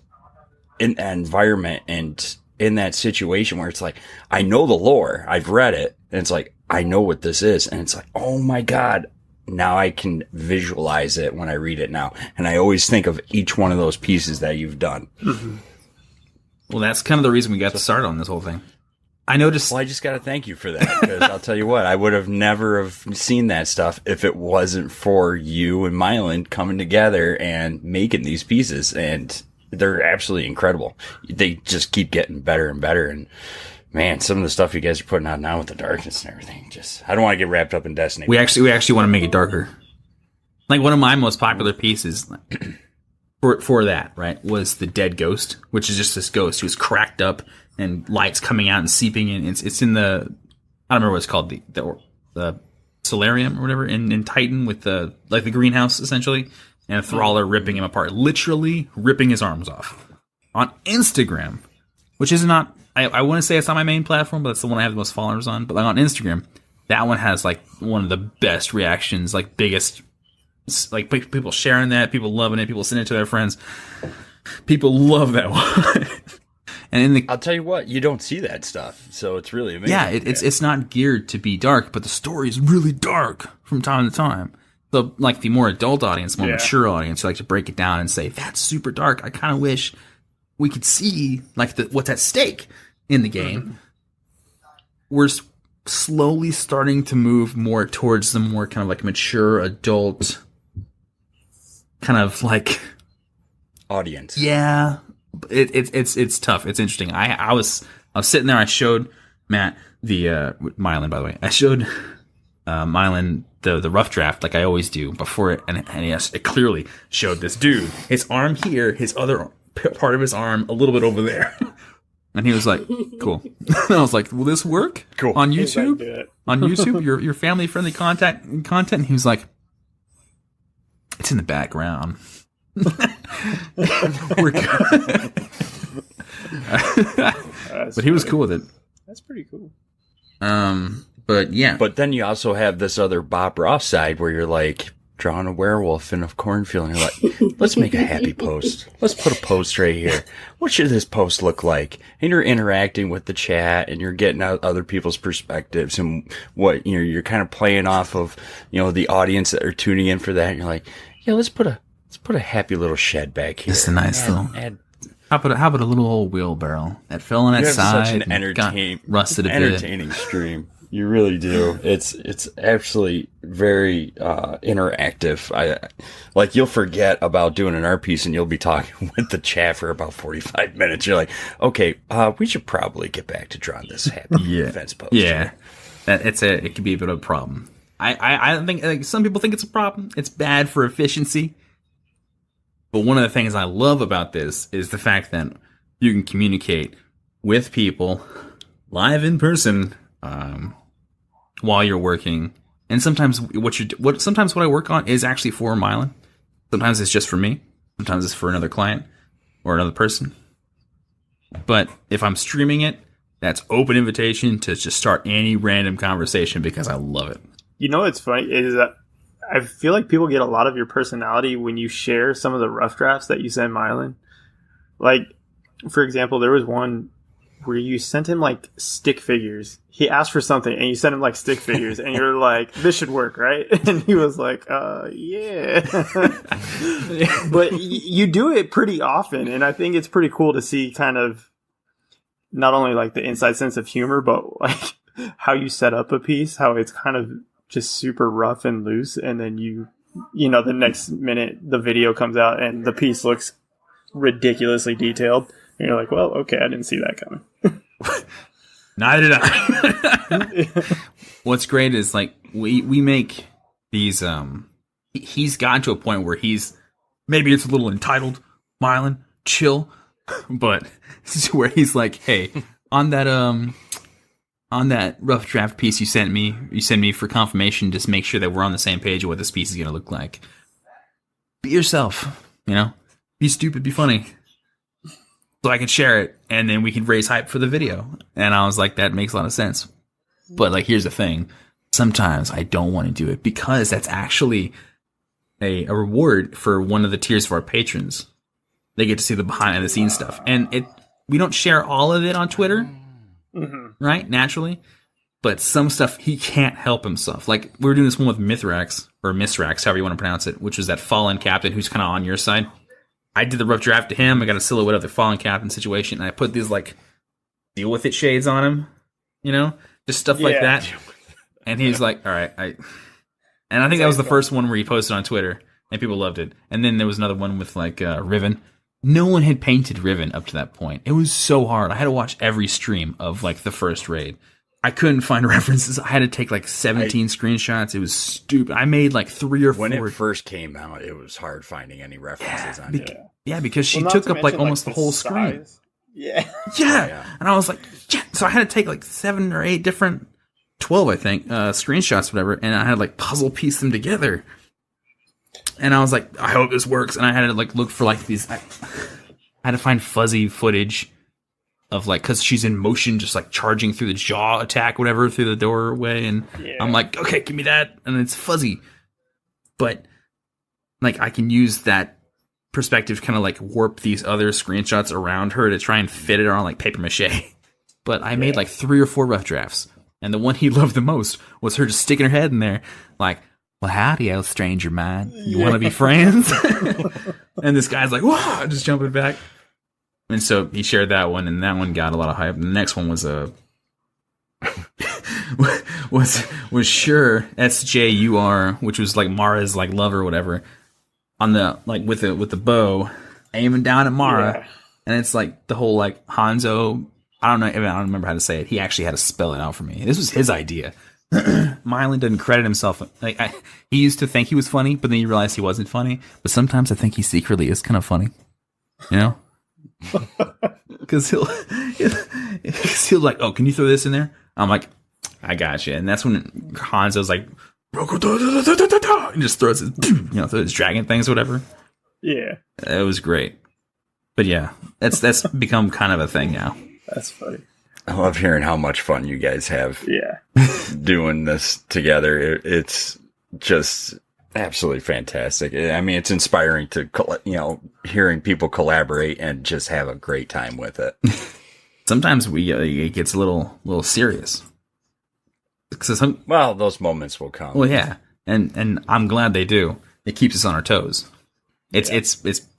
Speaker 3: environment and in that situation where it's like, I know the lore, I've read it, and it's like, I know what this is. And it's like, oh my God, now I can visualize it when I read it now. And I always think of each one of those pieces that you've done.
Speaker 4: Mm-hmm.
Speaker 2: Well, that's kind of the reason we got started on this whole thing. I noticed.
Speaker 3: Well, I just got to thank you for that, because I'll tell you what, I would have never have seen that stuff if it wasn't for you and Mylan coming together and making these pieces. And they're absolutely incredible. They just keep getting better and better. And man, some of the stuff you guys are putting out now with the darkness and everything, just, I don't want to get wrapped up in Destiny.
Speaker 2: We actually want to make it darker. Like one of my most popular pieces for that, right, was the Dead Ghost, which is just this ghost who's cracked up and lights coming out and seeping in. It's in the, I don't remember what it's called, the solarium or whatever in Titan with the greenhouse essentially, and a Thrall ripping him apart, literally ripping his arms off on Instagram, which is not, I want to say it's not my main platform, but it's the one I have the most followers on. But like on Instagram, that one has like one of the best reactions, like biggest, like people sharing that, people loving it, people sending it to their friends. People love that one. And
Speaker 3: I'll tell you what, you don't see that stuff, so it's really amazing.
Speaker 2: Yeah, it's not geared to be dark, but the story is really dark from time to time. The like the more adult audience, more mature audience, who like to break it down and say that's super dark. I kind of wish we could see like what's at stake in the game. We're slowly starting to move more towards the more kind of like mature adult kind of like
Speaker 3: audience.
Speaker 2: Yeah, it's tough. It's interesting. I was sitting there. I showed Matt the Mylan, by the way. I showed Mylan the rough draft like I always do before it, and yes, it clearly showed this dude, his arm here, his other part of his arm a little bit over there. And he was like, cool. And I was like, will this work?
Speaker 3: Cool.
Speaker 2: On YouTube? On YouTube? Your family friendly content? And he was like, it's in the background. We're good. But he was cool with it.
Speaker 4: That's pretty cool.
Speaker 2: But yeah.
Speaker 3: But then you also have this other Bob Ross side where you're like drawing a werewolf in a cornfield and you're like, let's make a happy post. Let's put a post right here. What should this post look like? And you're interacting with the chat and you're getting out other people's perspectives and what, you're kind of playing off of, the audience that are tuning in for that. And you're like, yeah, let's put a happy little shed back here.
Speaker 2: It's a nice little. How about a little old wheelbarrow that fell on its side?
Speaker 3: Such an
Speaker 2: rusted a bit.
Speaker 3: entertaining stream. You really do. It's actually very interactive. Like you'll forget about doing an art piece and you'll be talking with the chat for about 45 minutes. You're like, okay, we should probably get back to drawing this happy fence post.
Speaker 2: Yeah, it can be a bit of a problem. I don't think, like, some people think it's a problem. It's bad for efficiency. But one of the things I love about this is the fact that you can communicate with people live in person while you're working. And sometimes sometimes what I work on is actually for Mylan. Sometimes it's just for me. Sometimes it's for another client or another person. But if I'm streaming it, that's open invitation to just start any random conversation because I love it.
Speaker 4: You know what's funny is that I feel like people get a lot of your personality when you share some of the rough drafts that you send Mylan. Like, for example, there was one where you sent him like stick figures. He asked for something and you sent him like stick figures and you're like, this should work, right? And he was like, yeah. But you do it pretty often. And I think it's pretty cool to see kind of not only like the inside sense of humor, but like how you set up a piece, how it's kind of just super rough and loose. And then you know, the next minute the video comes out and the piece looks ridiculously detailed. And you're like, well, okay, I didn't see that coming.
Speaker 2: Neither did I. What's great is, like, we make these, he's gotten to a point where maybe it's a little entitled, Mylan, chill, but where he's like, hey, on that rough draft piece you send me for confirmation, just make sure that we're on the same page of what this piece is going to look like. Be yourself, you know? Be stupid, be funny. So I can share it, and then we can raise hype for the video. And I was like, that makes a lot of sense. But, like, here's the thing. Sometimes I don't want to do it because that's actually a reward for one of the tiers of our patrons. They get to see the behind-the-scenes stuff. And we don't share all of it on Twitter, right? Naturally. But some stuff, he can't help himself. Like, we were doing this one with Mithrax, or Misrax, however you want to pronounce it, which is that fallen captain who's kind of on your side. I did the rough draft to him. I got a silhouette of the fallen captain situation, and I put these, like, deal with it shades on him, you know? Just stuff like that. And he's like, all right. And I think that was the first one where he posted on Twitter, and people loved it. And then there was another one with, like, Riven. No one had painted Riven up to that point. It was so hard. I had to watch every stream of, like, the first raid. I couldn't find references. I had to take like 17 screenshots. It was stupid. I made like 3 or 4.
Speaker 3: When it first came out, it was hard finding any references on it.
Speaker 2: Yeah, because she took up like almost the whole screen.
Speaker 4: Yeah.
Speaker 2: And I was like, so I had to take like 7 or 8 different, 12 I think, screenshots, whatever, and I had to like puzzle piece them together. And I was like, I hope this works. And I had to like look for like these. I had to find fuzzy footage of like, because she's in motion, just like charging through the jaw attack, whatever, through the doorway, and I'm like, okay, give me that, and it's fuzzy, but like I can use that perspective, kind of like warp these other screenshots around her to try and fit it on like paper mache. But I made like 3 or 4 rough drafts, and the one he loved the most was her just sticking her head in there, like, well, howdy, old stranger mine, you want to be friends? And this guy's like, whoa, just jumping back. And so he shared that one, and that one got a lot of hype. And the next one was was sure SJUR, which was like Mara's like lover or whatever, on the like with the bow, aiming down at Mara, and it's like the whole like Hanzo. I don't remember how to say it. He actually had to spell it out for me. This was his idea. Mylan didn't credit himself. Like he used to think he was funny, but then he realized he wasn't funny. But sometimes I think he secretly is kind of funny, you know. Because he'll like, oh, can you throw this in there? I'm like, I got you. And that's when Hanzo's like, and just throws his, throws his dragon things, or whatever. Yeah, it was great. But yeah, that's become kind of a thing now.
Speaker 4: That's funny.
Speaker 3: I love hearing how much fun you guys have. Doing this together. It's just absolutely fantastic. I mean, it's inspiring to, hearing people collaborate and just have a great time with it.
Speaker 2: Sometimes it gets a little serious.
Speaker 3: Well, those moments will come.
Speaker 2: Well, yeah, and I'm glad they do. It keeps us on our toes. It's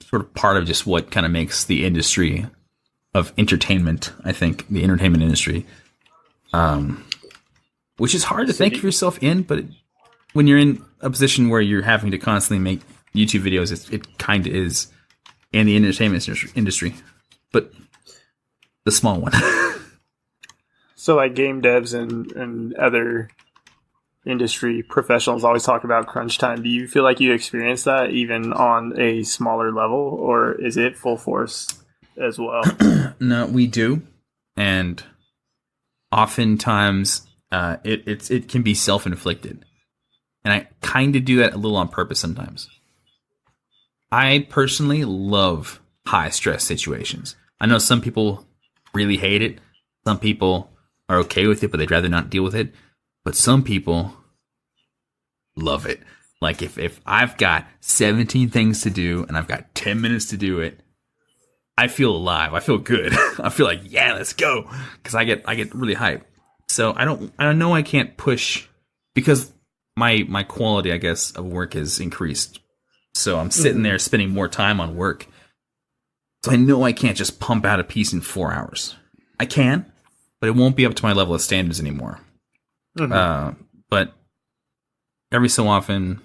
Speaker 2: sort of part of just what kind of makes the industry of entertainment. I think the entertainment industry, which is hard to think of yourself in, but when you're in a position where you're having to constantly make YouTube videos, it kind of is in the entertainment industry, but the small one.
Speaker 4: So like game devs and other industry professionals always talk about crunch time. Do you feel like you experience that even on a smaller level, or is it full force as well?
Speaker 2: No, we do. And oftentimes it can be self-inflicted. And I kind of do that a little on purpose sometimes. I personally love high-stress situations. I know some people really hate it. Some people are okay with it, but they'd rather not deal with it. But some people love it. Like if I've got 17 things to do and I've got 10 minutes to do it, I feel alive. I feel good. I feel like, yeah, let's go. Because I get really hyped. So I know I can't push because my quality, I guess, of work has increased. So I'm sitting there spending more time on work. So I know I can't just pump out a piece in 4 hours. I can, but it won't be up to my level of standards anymore. But every so often,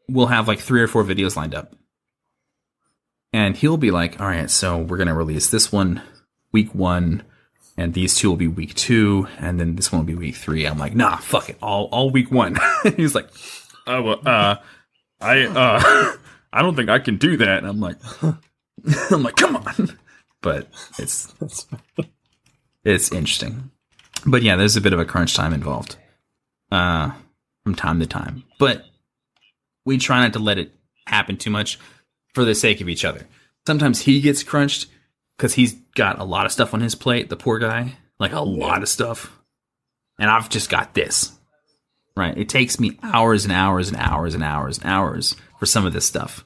Speaker 2: we'll have like 3 or 4 videos lined up. And he'll be like, all right, so we're going to release this one week 1, and these 2 will be week 2, and then this one will be week 3. I'm like, nah, fuck it, all week 1. He's like, oh, well, I don't think I can do that. And I'm like, come on. But it's interesting. But yeah, there's a bit of a crunch time involved from time to time. But we try not to let it happen too much for the sake of each other. Sometimes he gets crunched because he's got a lot of stuff on his plate, the poor guy. Like a lot of stuff. And I've just got this. Right? It takes me hours and hours and hours and hours and hours for some of this stuff.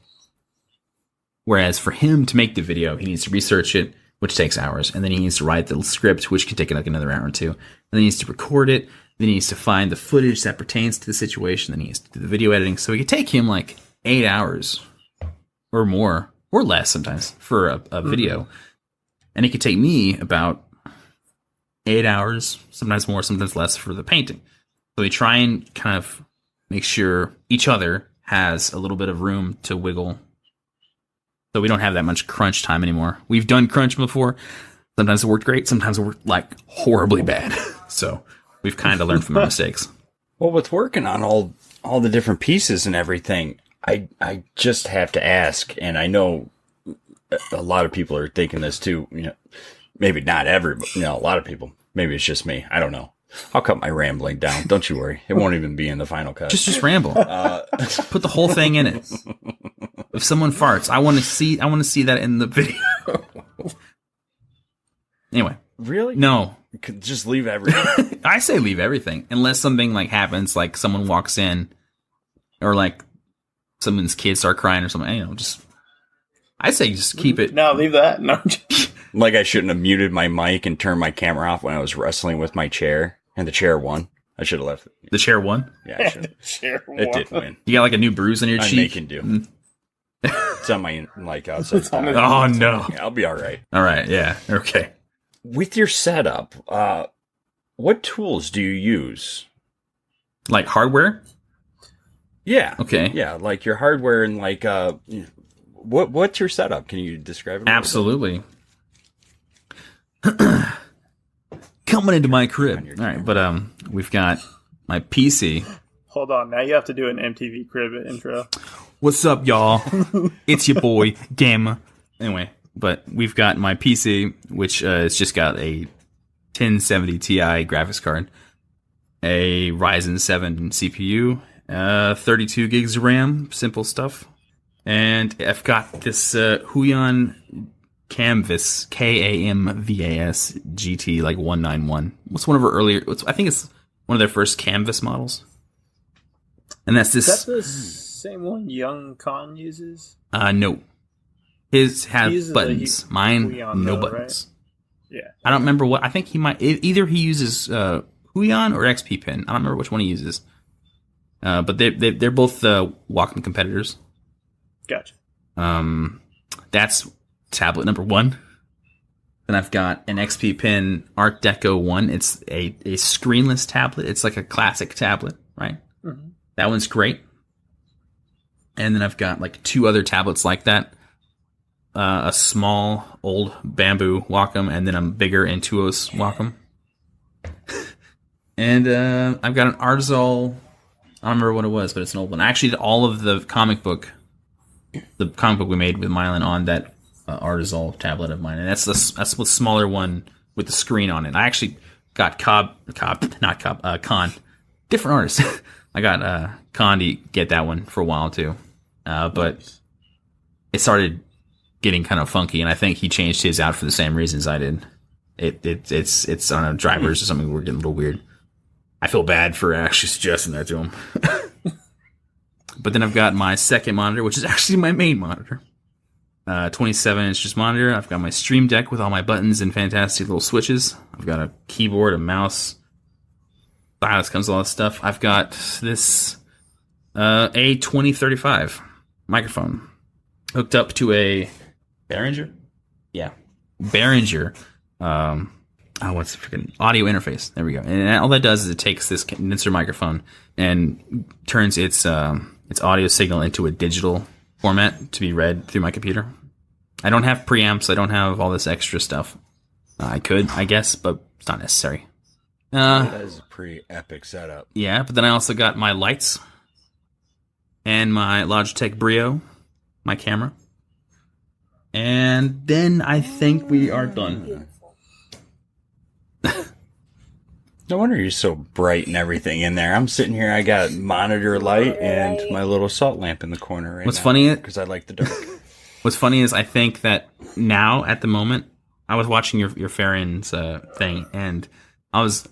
Speaker 2: Whereas for him to make the video, he needs to research it, which takes hours. And then he needs to write the script, which can take like another hour or 2. And then he needs to record it. Then he needs to find the footage that pertains to the situation. Then he needs to do the video editing. So it could take him like 8 hours or more, or less sometimes, for a video. And it could take me about 8 hours, sometimes more, sometimes less, for the painting. So we try and kind of make sure each other has a little bit of room to wiggle. So we don't have that much crunch time anymore. We've done crunch before. Sometimes it worked great. Sometimes it worked like horribly bad. So we've kind of learned from our mistakes.
Speaker 3: Well, with working on all the different pieces and everything, I just have to ask, and I know a lot of people are thinking this too. You know, maybe not everybody. You know, a lot of people. Maybe it's just me. I don't know. I'll cut my rambling down. Don't you worry. It won't even be in the final cut.
Speaker 2: Just ramble. Put the whole thing in it. If someone farts, I want to see that in the video. Anyway.
Speaker 3: Really?
Speaker 2: No.
Speaker 3: Just leave everything.
Speaker 2: I say leave everything. Unless something like happens, like someone walks in, or like someone's kids start crying or something. You know, I say just keep it.
Speaker 4: No, leave that. No.
Speaker 3: Like I shouldn't have muted my mic and turned my camera off when I was wrestling with my chair, and the chair won. I should have left it.
Speaker 2: The chair won?
Speaker 3: Yeah, I should. It did win.
Speaker 2: You got like a new bruise on your cheek?
Speaker 3: Making do. It's on my, like, outside.
Speaker 2: Oh, no.
Speaker 3: Yeah, I'll be all right.
Speaker 2: All right, yeah, okay.
Speaker 3: With your setup, what tools do you use?
Speaker 2: Like hardware?
Speaker 3: Yeah.
Speaker 2: Okay.
Speaker 3: Yeah, like your hardware and like, what's your setup? Can you describe it?
Speaker 2: Absolutely. Coming into my crib. All right, but we've got my PC.
Speaker 4: Hold on, now you have to do an MTV Crib intro.
Speaker 2: What's up, y'all? It's your boy, Gamma. Anyway, but we've got my PC, which has just got a 1070 Ti graphics card, a Ryzen 7 CPU, 32 gigs of RAM, simple stuff. And I've got this Huion Canvas, Kamvas GT, like 191. What's one of our earlier, I think it's one of their first Canvas models. And that's this.
Speaker 4: Is that the same one Young Khan uses?
Speaker 2: No. His has buttons. Mine,
Speaker 4: Huion,
Speaker 2: no
Speaker 4: though,
Speaker 2: buttons.
Speaker 4: Right? Yeah.
Speaker 2: I don't remember what, I think he might, either he uses Huion or XP Pen. I don't remember which one he uses. But they're both Wacom competitors.
Speaker 4: Gotcha.
Speaker 2: That's tablet number 1. Then I've got an XP Pen Art Deco one. It's a screenless tablet. It's like a classic tablet, right? Mm-hmm. That one's great. And then I've got like 2 other tablets like that. A small old bamboo Wacom, and then a bigger Intuos Wacom. And I've got an Arzal. I don't remember what it was, but it's an old one. I actually did all of the comic book we made with Mylan on that Arzal tablet of mine, and that's the smaller one with the screen on it. I actually got Con, different artist. I got Con to get that one for a while too, but it started getting kind of funky, and I think he changed his out for the same reasons I did. It's I don't know, drivers or something were getting a little weird. I feel bad for actually suggesting that to him. But then I've got my second monitor, which is actually my main monitor. 27-inch monitor. I've got my Stream Deck with all my buttons and fantastic little switches. I've got a keyboard, a mouse, stylus, comes with all that stuff. I've got this A2035 microphone hooked up to a Behringer? Yeah. Behringer. What's the freaking audio interface? There we go. And all that does is it takes this condenser microphone and turns its audio signal into a digital format to be read through my computer. I don't have preamps. I don't have all this extra stuff. I could, I guess, but it's not necessary.
Speaker 3: That is a pretty epic setup.
Speaker 2: Yeah, but then I also got my lights and my Logitech Brio, my camera. And then I think we are done.
Speaker 3: No wonder you're so bright and everything in there. I'm sitting here, I got monitor light and my little salt lamp in the corner right
Speaker 2: What's
Speaker 3: now.
Speaker 2: funny
Speaker 3: because I like the dark.
Speaker 2: What's funny is I think that now, at the moment, I was watching your Farron's thing, and I was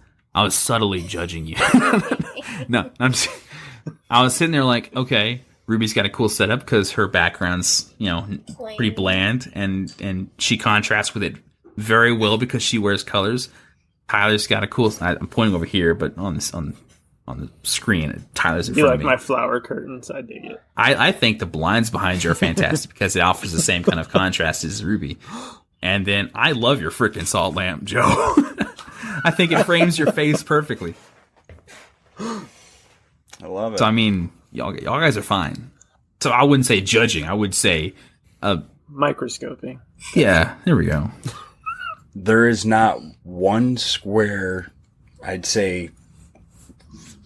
Speaker 2: subtly judging you. No, I was sitting there like, okay, Ruby's got a cool setup because her background's, pretty bland, and she contrasts with it very well because she wears colors. Tyler's got a cool. I'm pointing over here, but on the screen, Tyler's in front of me.
Speaker 4: You like my flower curtains? I dig it.
Speaker 2: I think the blinds behind you are fantastic because it offers the same kind of contrast as Ruby. And then I love your freaking salt lamp, Joe. I think it frames your face perfectly.
Speaker 3: I love it.
Speaker 2: So I mean, y'all guys are fine. So I wouldn't say judging. I would say
Speaker 4: microscoping.
Speaker 2: Yeah, there we go.
Speaker 3: There is not one square, I'd say,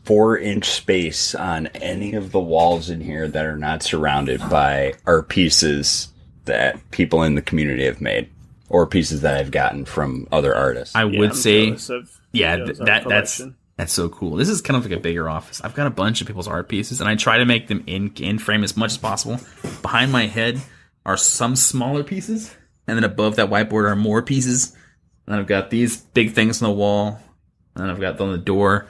Speaker 3: 4-inch space on any of the walls in here that are not surrounded by art pieces that people in the community have made, or pieces that I've gotten from other artists.
Speaker 2: I would say,
Speaker 4: that's
Speaker 2: so cool. This is kind of like a bigger office. I've got a bunch of people's art pieces, and I try to make them in frame as much as possible. Behind my head are some smaller pieces, and then above that whiteboard are more pieces. And I've got these big things on the wall, and I've got on the door.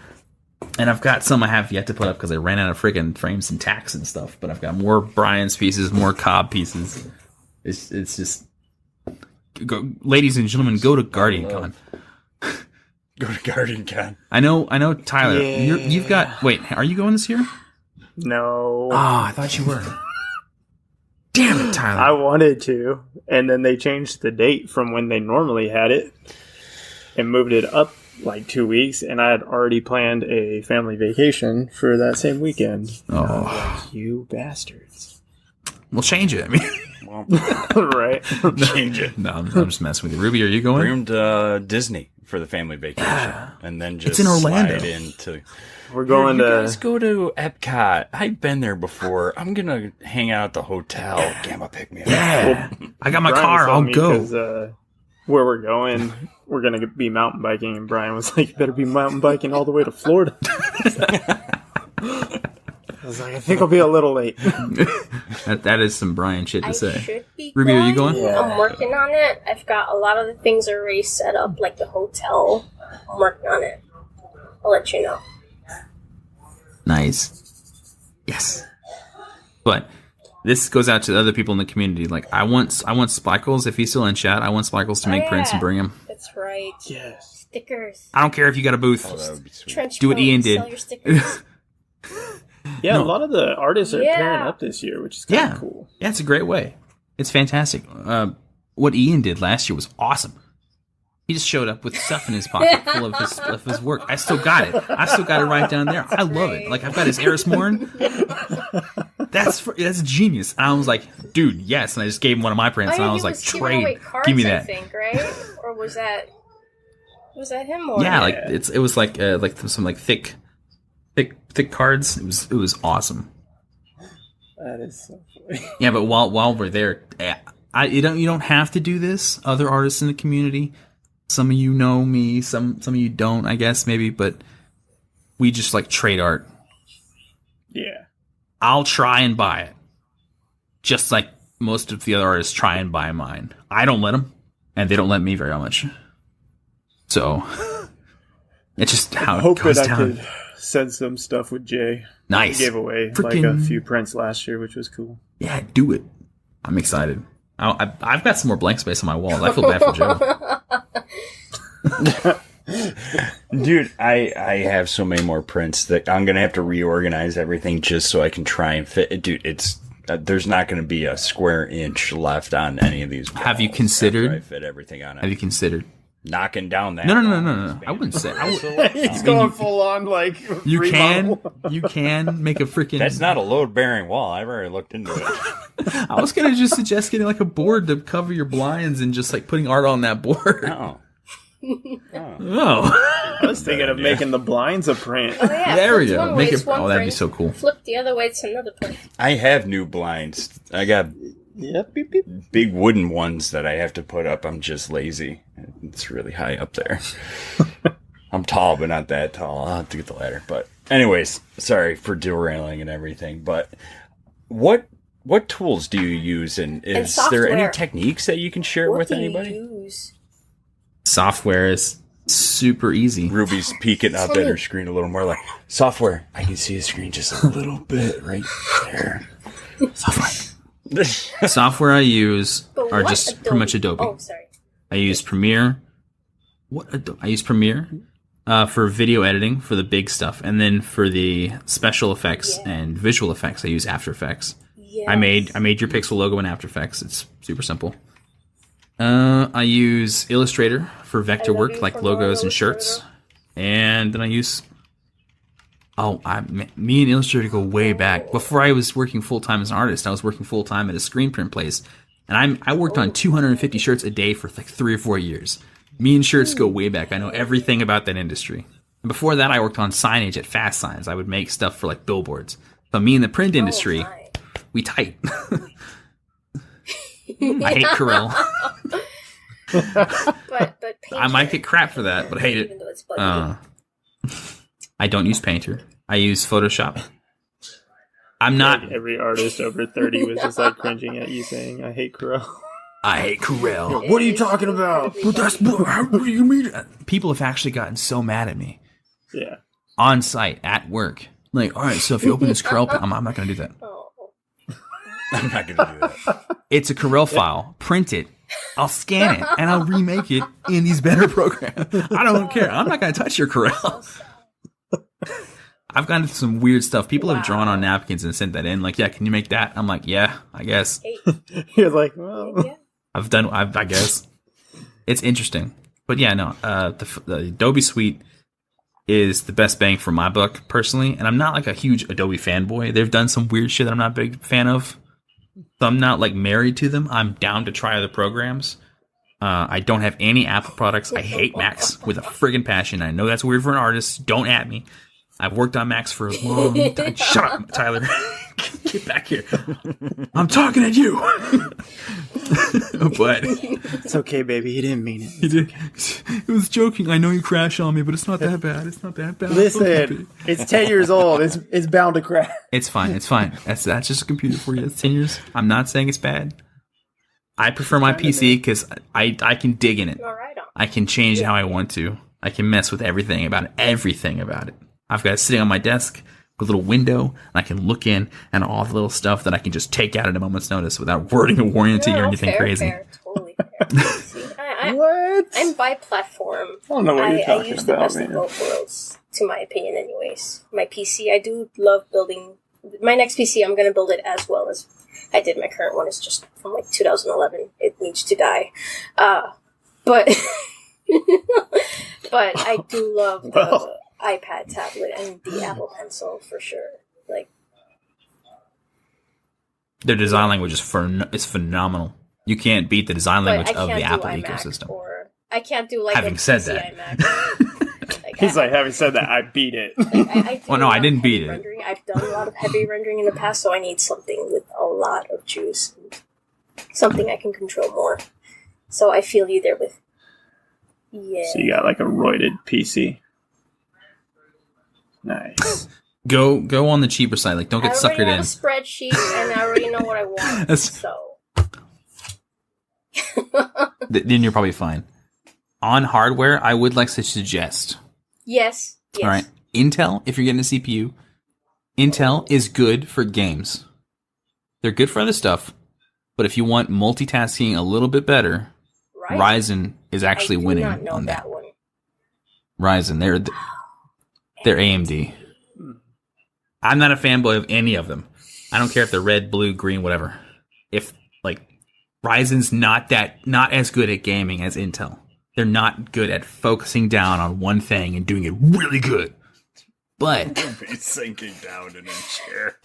Speaker 2: And I've got some I have yet to put up because I ran out of friggin' frames and tacks and stuff. But I've got more Brian's pieces, more Cobb pieces. It's just... ladies and gentlemen, go to Guardian Con.
Speaker 3: Go to Guardian Con.
Speaker 2: I know, Tyler.
Speaker 4: Yeah.
Speaker 2: You've got... Wait, are you going this year?
Speaker 4: No.
Speaker 2: Oh, I thought you were. Damn it, Tyler.
Speaker 4: I wanted to, and then they changed the date from when they normally had it and moved it up like 2 weeks, and I had already planned a family vacation for that same weekend.
Speaker 2: Oh.
Speaker 4: Like, you bastards.
Speaker 2: We'll change it. I mean...
Speaker 4: Right.
Speaker 3: Change it.
Speaker 2: No, I'm just messing with you. Ruby, are you going?
Speaker 3: Bring them to Disney for the family vacation, and then just
Speaker 2: it's in Orlando.
Speaker 3: slide into...
Speaker 4: We're going
Speaker 3: you
Speaker 4: to...
Speaker 3: guys go to Epcot. I've been there before. I'm going to hang out at the hotel. Gamma, pick me up.
Speaker 2: Yeah.
Speaker 4: Well,
Speaker 2: I got my
Speaker 4: Brian
Speaker 2: car.
Speaker 4: was
Speaker 2: I'll
Speaker 4: telling me
Speaker 2: go.
Speaker 4: 'cause, where we're going, we're going to be mountain biking, and Brian was like, you better be mountain biking all the way to Florida. I was like, I think I'll be a little late.
Speaker 2: That is some Brian shit to
Speaker 1: I
Speaker 2: say.
Speaker 1: should be
Speaker 2: Ruby, are you going?
Speaker 4: Yeah.
Speaker 1: I'm working on it. I've got a lot of the things already set up, like the hotel. I'm working on it. I'll let you know.
Speaker 2: Nice. Yes. But this goes out to the other people in the community. Like, I want Sparkles, if he's still in chat, I want Sparkles to make prints and bring him.
Speaker 1: That's right.
Speaker 4: Yes.
Speaker 1: Stickers.
Speaker 2: I don't care if you got a booth.
Speaker 3: Oh, that would be sweet.
Speaker 1: Trench
Speaker 2: Do what
Speaker 1: coats,
Speaker 2: Ian did.
Speaker 1: Sell your stickers.
Speaker 4: Yeah,
Speaker 2: No.
Speaker 4: a lot of the artists are
Speaker 1: Yeah.
Speaker 4: pairing up this year, which is kind
Speaker 2: Yeah.
Speaker 4: of cool.
Speaker 2: Yeah, it's a great way. It's fantastic. What Ian did last year was awesome. He just showed up with stuff in his pocket full of his work. I still got it. I still got it right down there. I love it. Like, I've got his Eris Morn. That's genius. And I was like, dude, yes. And I just gave him one of my prints, and I was like, trade, give me that.
Speaker 1: I think, right? Or was that him? Or
Speaker 2: yeah, like it was like some like thick cards. It was awesome.
Speaker 4: That is so funny.
Speaker 2: Yeah, but while we're there, you don't have to do this. Other artists in the community, some of you know me, some of you don't, I guess maybe, but we just like trade art.
Speaker 4: Yeah.
Speaker 2: I'll try and buy it, just like most of the other artists try and buy mine. I don't let them, and they don't let me very much. So it's just how it goes down. I could
Speaker 4: send some stuff with Jay.
Speaker 2: Nice.
Speaker 4: He gave away like a few prints last year, which was cool.
Speaker 2: Yeah, do it. I'm excited. I've got some more blank space on my walls. I feel bad for Joe.
Speaker 3: Dude, I have so many more prints that I'm gonna have to reorganize everything just so I can try and fit it. Dude, it's there's not going to be a square inch left on any of these walls.
Speaker 2: Have you considered?
Speaker 3: I fit everything on it.
Speaker 2: Have you considered
Speaker 3: knocking down that?
Speaker 2: No. I wouldn't say.
Speaker 4: He's going full on like.
Speaker 2: You can make a freaking.
Speaker 3: That's not a load bearing wall. I've already looked into it.
Speaker 2: I was gonna just suggest getting like a board to cover your blinds and just like putting art on that board.
Speaker 3: Oh.
Speaker 4: I was thinking of making the blinds a print.
Speaker 1: Oh, yeah.
Speaker 2: There we go.
Speaker 1: Make it.
Speaker 2: Oh, that'd be so cool.
Speaker 1: Flip the other way. It's another print.
Speaker 3: I have new blinds. I got big wooden ones that I have to put up. I'm just lazy. It's really high up there. I'm tall, but not that tall. I'll have to get the ladder. But anyways, sorry for derailing and everything. But what tools do you use? And is there any techniques that you can share with anybody?
Speaker 1: Use?
Speaker 2: Software is super easy.
Speaker 3: Ruby's peeking up at her screen a little more like, software. I can see his screen just a little bit right there.
Speaker 2: Software I use are just pretty much Adobe.
Speaker 1: Oh, sorry.
Speaker 2: I use Premiere. I use Premiere for video editing for the big stuff, and then for the special effects and visual effects, I use After Effects. Yes. I made your Pixel logo in After Effects. It's super simple. I use Illustrator for vector work, like logos and shirts, and then I use. Me and Illustrator go way back. Before I was working full time as an artist, I was working full time at a screen print place, and I worked on 250 shirts a day for like 3 or 4 years. Me and shirts go way back. I know everything about that industry. And before that, I worked on signage at Fast Signs. I would make stuff for like billboards. So me and the print industry, we tight. I hate Corel.
Speaker 1: but
Speaker 2: I might get crap for that, but I hate it. I don't use Painter. I use Photoshop. I'm not.
Speaker 4: Like every artist over 30 was just like cringing at you saying, "I hate Corel."
Speaker 2: I hate Corel.
Speaker 4: What are you talking about?
Speaker 2: But what do you mean? People have actually gotten so mad at me.
Speaker 4: Yeah.
Speaker 2: On site at work, like, all right, so if you open this Corel, I'm not going to do that.
Speaker 3: I'm not going to do that.
Speaker 2: It's a Corel file. Print it. I'll scan it and I'll remake it in these better programs. I don't care. I'm not going to touch your Corel. I've gotten some weird stuff. People have drawn on napkins and sent that in. Like, yeah, can you make that? I'm like, yeah, I guess.
Speaker 4: You're like, well,
Speaker 2: I guess. It's interesting. But yeah, no, the Adobe suite is the best bang for my buck, personally. And I'm not like a huge Adobe fanboy. They've done some weird shit that I'm not a big fan of. So I'm not like married to them. I'm down to try other programs. I don't have any Apple products. I hate Macs with a friggin' passion. I know that's weird for an artist. Don't at me. I've worked on Macs for a long time. Shut up, Tyler. Get back here. I'm talking at you. But
Speaker 4: it's okay, baby. He didn't mean it.
Speaker 2: He did. It was joking. I know you crash on me, but it's not that bad. It's not that bad.
Speaker 4: Listen, it's 10 years old. It's bound to crash.
Speaker 2: It's fine. It's fine. That's just a computer for you. It's 10 years. I'm not saying it's bad. I prefer my PC because I can dig in it. I can change how I want to. I can mess with everything about it. I've got it sitting on my desk with a little window, and I can look in and all the little stuff that I can just take out at a moment's notice without wording a warranty or anything crazy.
Speaker 1: Totally fair. See,
Speaker 4: What?
Speaker 1: I'm bi-platform.
Speaker 4: I don't know what you're talking
Speaker 1: I use the
Speaker 4: about,
Speaker 1: best of both worlds, to my opinion anyways. My PC, I do love building. My next PC, I'm going to build it as well as I did. My current one is just from like 2011. It needs to die. But But I do love the iPad tablet and the Apple Pencil for sure. Like,
Speaker 2: their design language is phenomenal. You can't beat the design language of the Apple
Speaker 1: iMac,
Speaker 2: ecosystem.
Speaker 1: or I can't do like
Speaker 2: Having
Speaker 1: a
Speaker 2: said
Speaker 1: PC
Speaker 2: that.
Speaker 1: iMac. Like,
Speaker 4: He's like, having said that, I beat it.
Speaker 2: Oh, no, I didn't beat it.
Speaker 1: Rendering. I've done a lot of heavy rendering in the past, so I need something with a lot of juice. Something I can control more. So I feel you there with... Yeah.
Speaker 4: So you got like a roided PC. Nice.
Speaker 2: Go on the cheaper side. Like, don't get suckered in.
Speaker 1: I already have a spreadsheet, and I already know what I want. So...
Speaker 2: Then you're probably fine. On hardware, I would like to suggest...
Speaker 1: Yes.
Speaker 2: All right. Intel, if you're getting a CPU, Intel is good for games. They're good for other stuff, but if you want multitasking a little bit better, Ryzen is actually winning on that.
Speaker 1: One.
Speaker 2: Ryzen, they're AMD. I'm not a fanboy of any of them. I don't care if they're red, blue, green, whatever. If like Ryzen's not as good at gaming as Intel. They're not good at focusing down on one thing and doing it really good. But
Speaker 3: He's sinking down in a chair.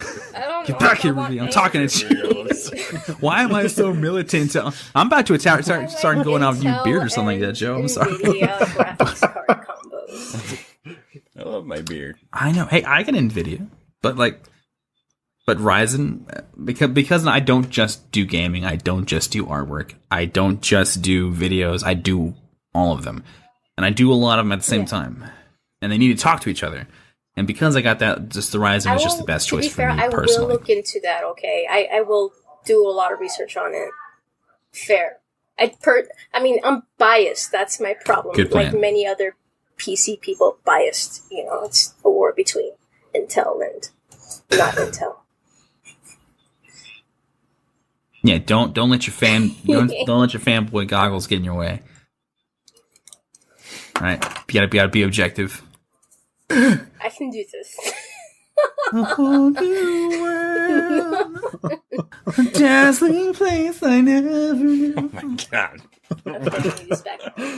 Speaker 2: Get back here, Ruby. I'm talking to you. Why am I so militant? I'm about to start going off new beard or something like that, Joe. I'm sorry.
Speaker 1: Graphics card combos.
Speaker 3: I love my beard.
Speaker 2: I know. Hey, I get NVIDIA, but Ryzen, because I don't just do gaming, I don't just do artwork, I don't just do videos, I do all of them. And I do a lot of them at the same time. And they need to talk to each other. And because I got that, just the Ryzen is just the best choice for me personally.
Speaker 1: I will look into that, okay? I will do a lot of research on it. Fair. I'm biased. That's my problem.
Speaker 2: Good plan.
Speaker 1: Like many other PC people, biased. It's a war between Intel and not Intel.
Speaker 2: Yeah, don't let your don't let your fanboy goggles get in your way. All right, you gotta be objective.
Speaker 1: I can do this.
Speaker 2: A whole new world, a dazzling place I never knew.
Speaker 3: Oh my god.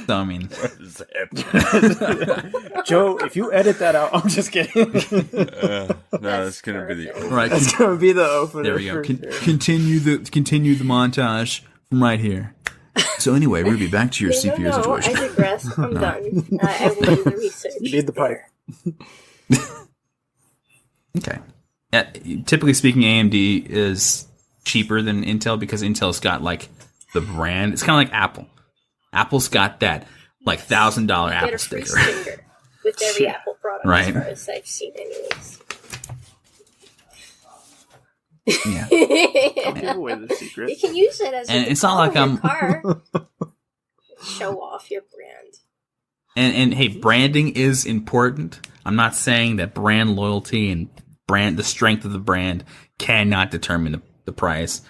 Speaker 2: So, I mean,
Speaker 3: What is that?
Speaker 4: Joe, if you edit that out, I'm just kidding.
Speaker 3: No, it's gonna be the
Speaker 2: right.
Speaker 4: It's gonna be the opener.
Speaker 2: There we go.
Speaker 4: for sure.
Speaker 2: Continue the montage from right here. So anyway, Ruby, back to your CPU situation.
Speaker 1: I digress. I'm done. I will do the research.
Speaker 4: You need the pipe.
Speaker 2: Okay. Typically speaking, AMD is cheaper than Intel because Intel's got like the brand. It's kind of like Apple. Apple's got that like $1,000 Apple
Speaker 1: Get a free
Speaker 2: sticker.
Speaker 1: sticker with every Apple product,
Speaker 2: Right.
Speaker 1: as far as I've seen, anyways.
Speaker 2: Yeah.
Speaker 4: Give away the secret.
Speaker 1: You can use it as
Speaker 2: And
Speaker 1: a
Speaker 2: it's not like I'm-
Speaker 1: car. Show off your brand.
Speaker 2: And hey, branding is important. I'm not saying that brand loyalty and the strength of the brand cannot determine the price.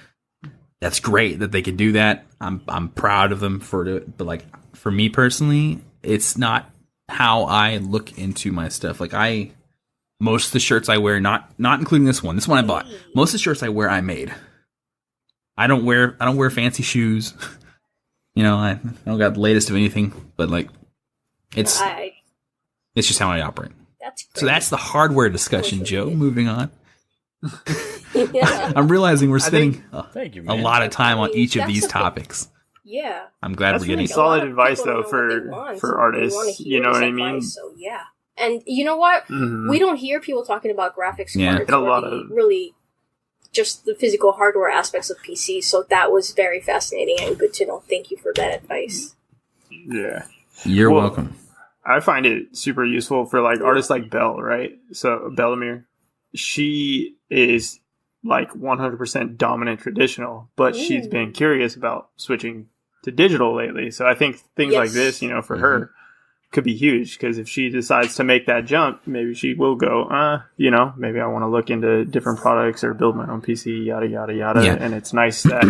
Speaker 2: That's great that they can do that. I'm proud of them for it. But like for me personally, it's not how I look into my stuff. Like most of the shirts I wear, not including this one I bought. Most of the shirts I wear, I made. I don't wear fancy shoes. I don't got the latest of anything, but like it's just how I operate.
Speaker 1: That's great.
Speaker 2: So that's the hardware discussion, Joe. Moving on.
Speaker 1: Yeah.
Speaker 2: I'm realizing we're spending
Speaker 3: Thank you,
Speaker 2: a
Speaker 3: man.
Speaker 2: lot of time on each of
Speaker 1: That's
Speaker 2: these
Speaker 1: okay.
Speaker 2: topics.
Speaker 1: Yeah.
Speaker 2: I'm glad
Speaker 4: That's
Speaker 2: we're getting
Speaker 4: really solid
Speaker 1: A lot of
Speaker 4: advice,
Speaker 1: people
Speaker 4: though,
Speaker 1: don't know what they want,
Speaker 4: for
Speaker 1: and
Speaker 4: artists.
Speaker 1: we wanna hear
Speaker 4: You know
Speaker 1: this
Speaker 4: what I mean?
Speaker 1: advice, so yeah. And you know what?
Speaker 4: Mhm.
Speaker 1: We don't hear people talking about graphics
Speaker 2: Yeah.
Speaker 1: cards
Speaker 4: A
Speaker 1: or
Speaker 4: lot
Speaker 1: the
Speaker 4: of-
Speaker 1: really just the physical hardware aspects of PC. So that was very fascinating and good to know. Thank you for that advice.
Speaker 4: Yeah.
Speaker 2: You're
Speaker 4: Well,
Speaker 2: welcome.
Speaker 4: I find it super useful for like artists like Belle, right? So Bellamere, she is like 100% dominant traditional, but she's been curious about switching to digital lately. So I think things like this, for her could be huge, because if she decides to make that jump, maybe she will go, maybe I want to look into different products or build my own PC, yada, yada, yada.
Speaker 2: Yeah.
Speaker 4: And it's nice that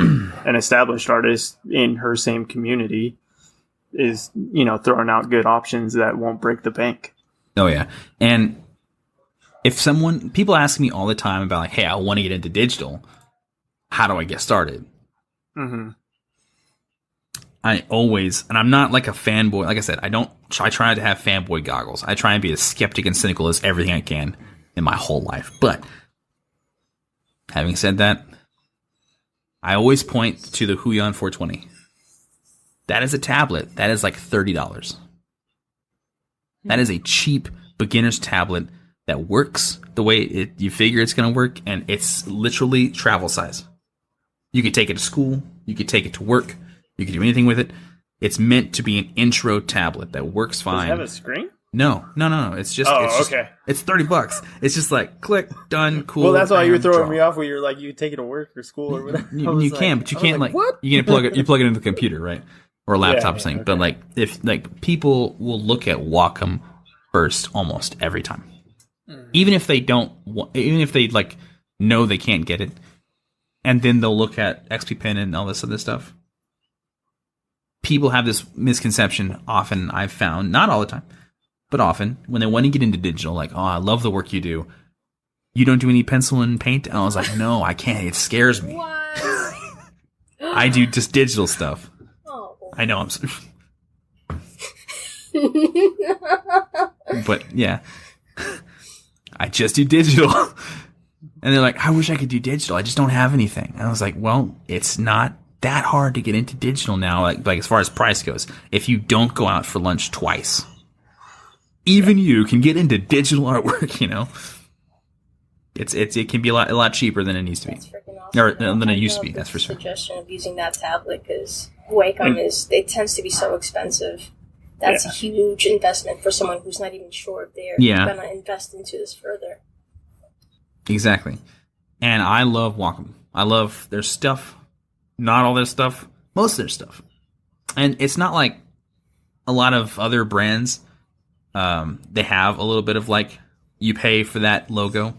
Speaker 4: an established artist in her same community is, throwing out good options that won't break the bank.
Speaker 2: Oh yeah. And if people ask me all the time about like, hey, I want to get into digital, how do I get started?
Speaker 4: Mm-hmm.
Speaker 2: I always, and I'm not like a fanboy. Like I said, I try to have fanboy goggles. I try and be as skeptic and cynical as everything I can in my whole life. But having said that, I always point to the Huion 420. That is a tablet. That is like $30. That is a cheap beginner's tablet that works the way you figure it's going to work, and it's literally travel size. You could take it to school. You could take it to work. You could do anything with it. It's meant to be an intro tablet that works fine.
Speaker 4: Does it have a screen?
Speaker 2: No. It's just,
Speaker 4: okay.
Speaker 2: It's $30. It's just like click, done, cool.
Speaker 4: Well, that's why you were throwing
Speaker 2: draw.
Speaker 4: me off. Where you're like, you take it to work or school or whatever.
Speaker 2: You can, but you can't like
Speaker 4: what?
Speaker 2: you can plug it into the computer, right, or a laptop or something.
Speaker 4: Okay.
Speaker 2: But like if like people will look at Wacom first almost every time, even if they don't, even if they like know they can't get it, and then they'll look at XP Pen and all this other stuff. People have this misconception. Often, I've found, not all the time, but often when they want to get into digital, like, oh, I love the work you do. You don't do any pencil and paint? And I was like, no, I can't. It scares me.
Speaker 1: What?
Speaker 2: I do just digital stuff.
Speaker 1: Oh.
Speaker 2: I know but yeah, I just do digital. And they're like, I wish I could do digital. I just don't have anything. And I was like, well, it's not that hard to get into digital now. Like as far as price goes, if you don't go out for lunch twice, even you can get into digital artwork. You know, it can be a lot cheaper than it needs to be.
Speaker 1: That's freaking awesome.
Speaker 2: Or than it used to be, that's for sure.
Speaker 1: Suggestion of using that tablet because Wacom it tends to be so expensive. That's a huge investment for someone who's not even sure if they're going to invest into this further.
Speaker 2: Exactly. And I love Wacom. I love their stuff. Not all their stuff. Most of their stuff. And it's not like a lot of other brands. They have a little bit of like, you pay for that logo.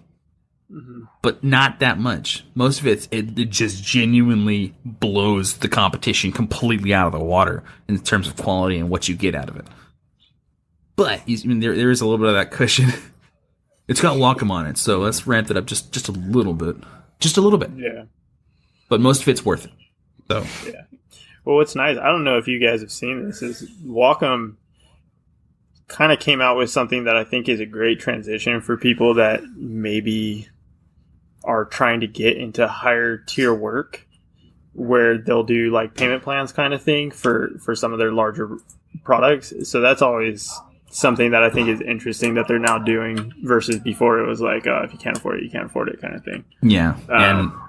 Speaker 2: Mm-hmm. But not that much. Most of it just genuinely blows the competition completely out of the water in terms of quality and what you get out of it. But there is a little bit of that cushion. It's got Wacom on it, so let's ramp it up just a little bit. Just a little bit.
Speaker 4: Yeah.
Speaker 2: But most of it's worth it. So.
Speaker 4: Yeah. Well, what's nice, I don't know if you guys have seen this, is Wacom kind of came out with something that I think is a great transition for people that maybe are trying to get into higher tier work, where they'll do like payment plans kind of thing for some of their larger products. So that's always something that I think is interesting that they're now doing versus before it was like, if you can't afford it, you can't afford it kind of thing.
Speaker 2: Yeah.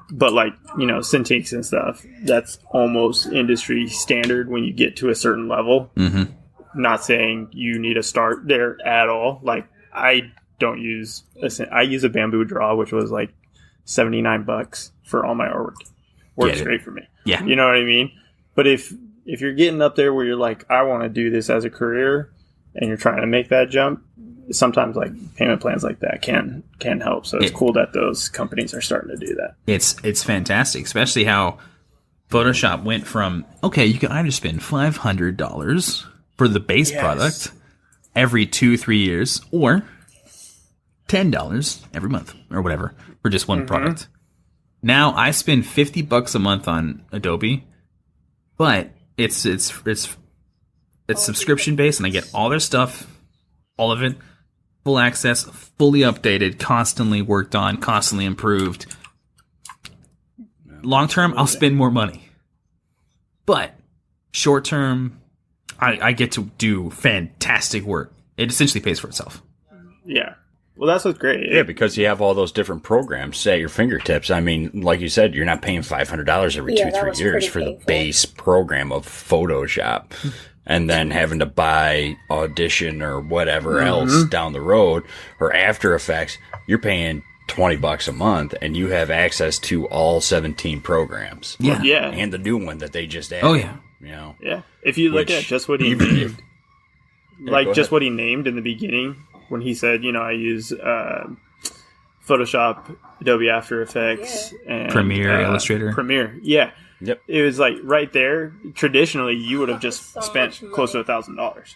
Speaker 4: But like, Cintiqs and stuff, that's almost industry standard when you get to a certain level.
Speaker 2: Mm-hmm.
Speaker 4: Not saying you need to start there at all. Like, I use a Bamboo Draw, which was like $79 for all my artwork. Works great for me.
Speaker 2: Yeah.
Speaker 4: You know what I mean? But if you're getting up there where you're like, I want to do this as a career, and you're trying to make that jump, sometimes like payment plans like that can help. So it's cool that those companies are starting to do that.
Speaker 2: It's fantastic, especially how Photoshop went from, okay, you can either spend $500 for the base product every 2-3 years, or $10 every month or whatever for just one product. Now I spend $50 a month on Adobe, but it's subscription based, and I get all their stuff, all of it, full access, fully updated, constantly worked on, constantly improved. Long term, I'll spend more money, but short term, I get to do fantastic work. It essentially pays for itself.
Speaker 4: Yeah. Well, that's what's great.
Speaker 3: Yeah, because you have all those different programs at your fingertips. I mean, like you said, you're not paying $500 every 2-3 years for the base program of Photoshop, and then having to buy Audition or whatever else down the road, or After Effects. You're paying $20 a month, and you have access to all 17 programs.
Speaker 2: Yeah.
Speaker 4: Yeah.
Speaker 3: And the new one that they just added.
Speaker 2: Oh yeah.
Speaker 4: Yeah. If you look at just what he named, what he named in the beginning, when he said, I use Photoshop, Adobe After Effects, and
Speaker 2: Premiere, Illustrator.
Speaker 4: Premiere, yeah.
Speaker 3: Yep.
Speaker 4: It was like right there. Traditionally, you would have just spent close to $1,000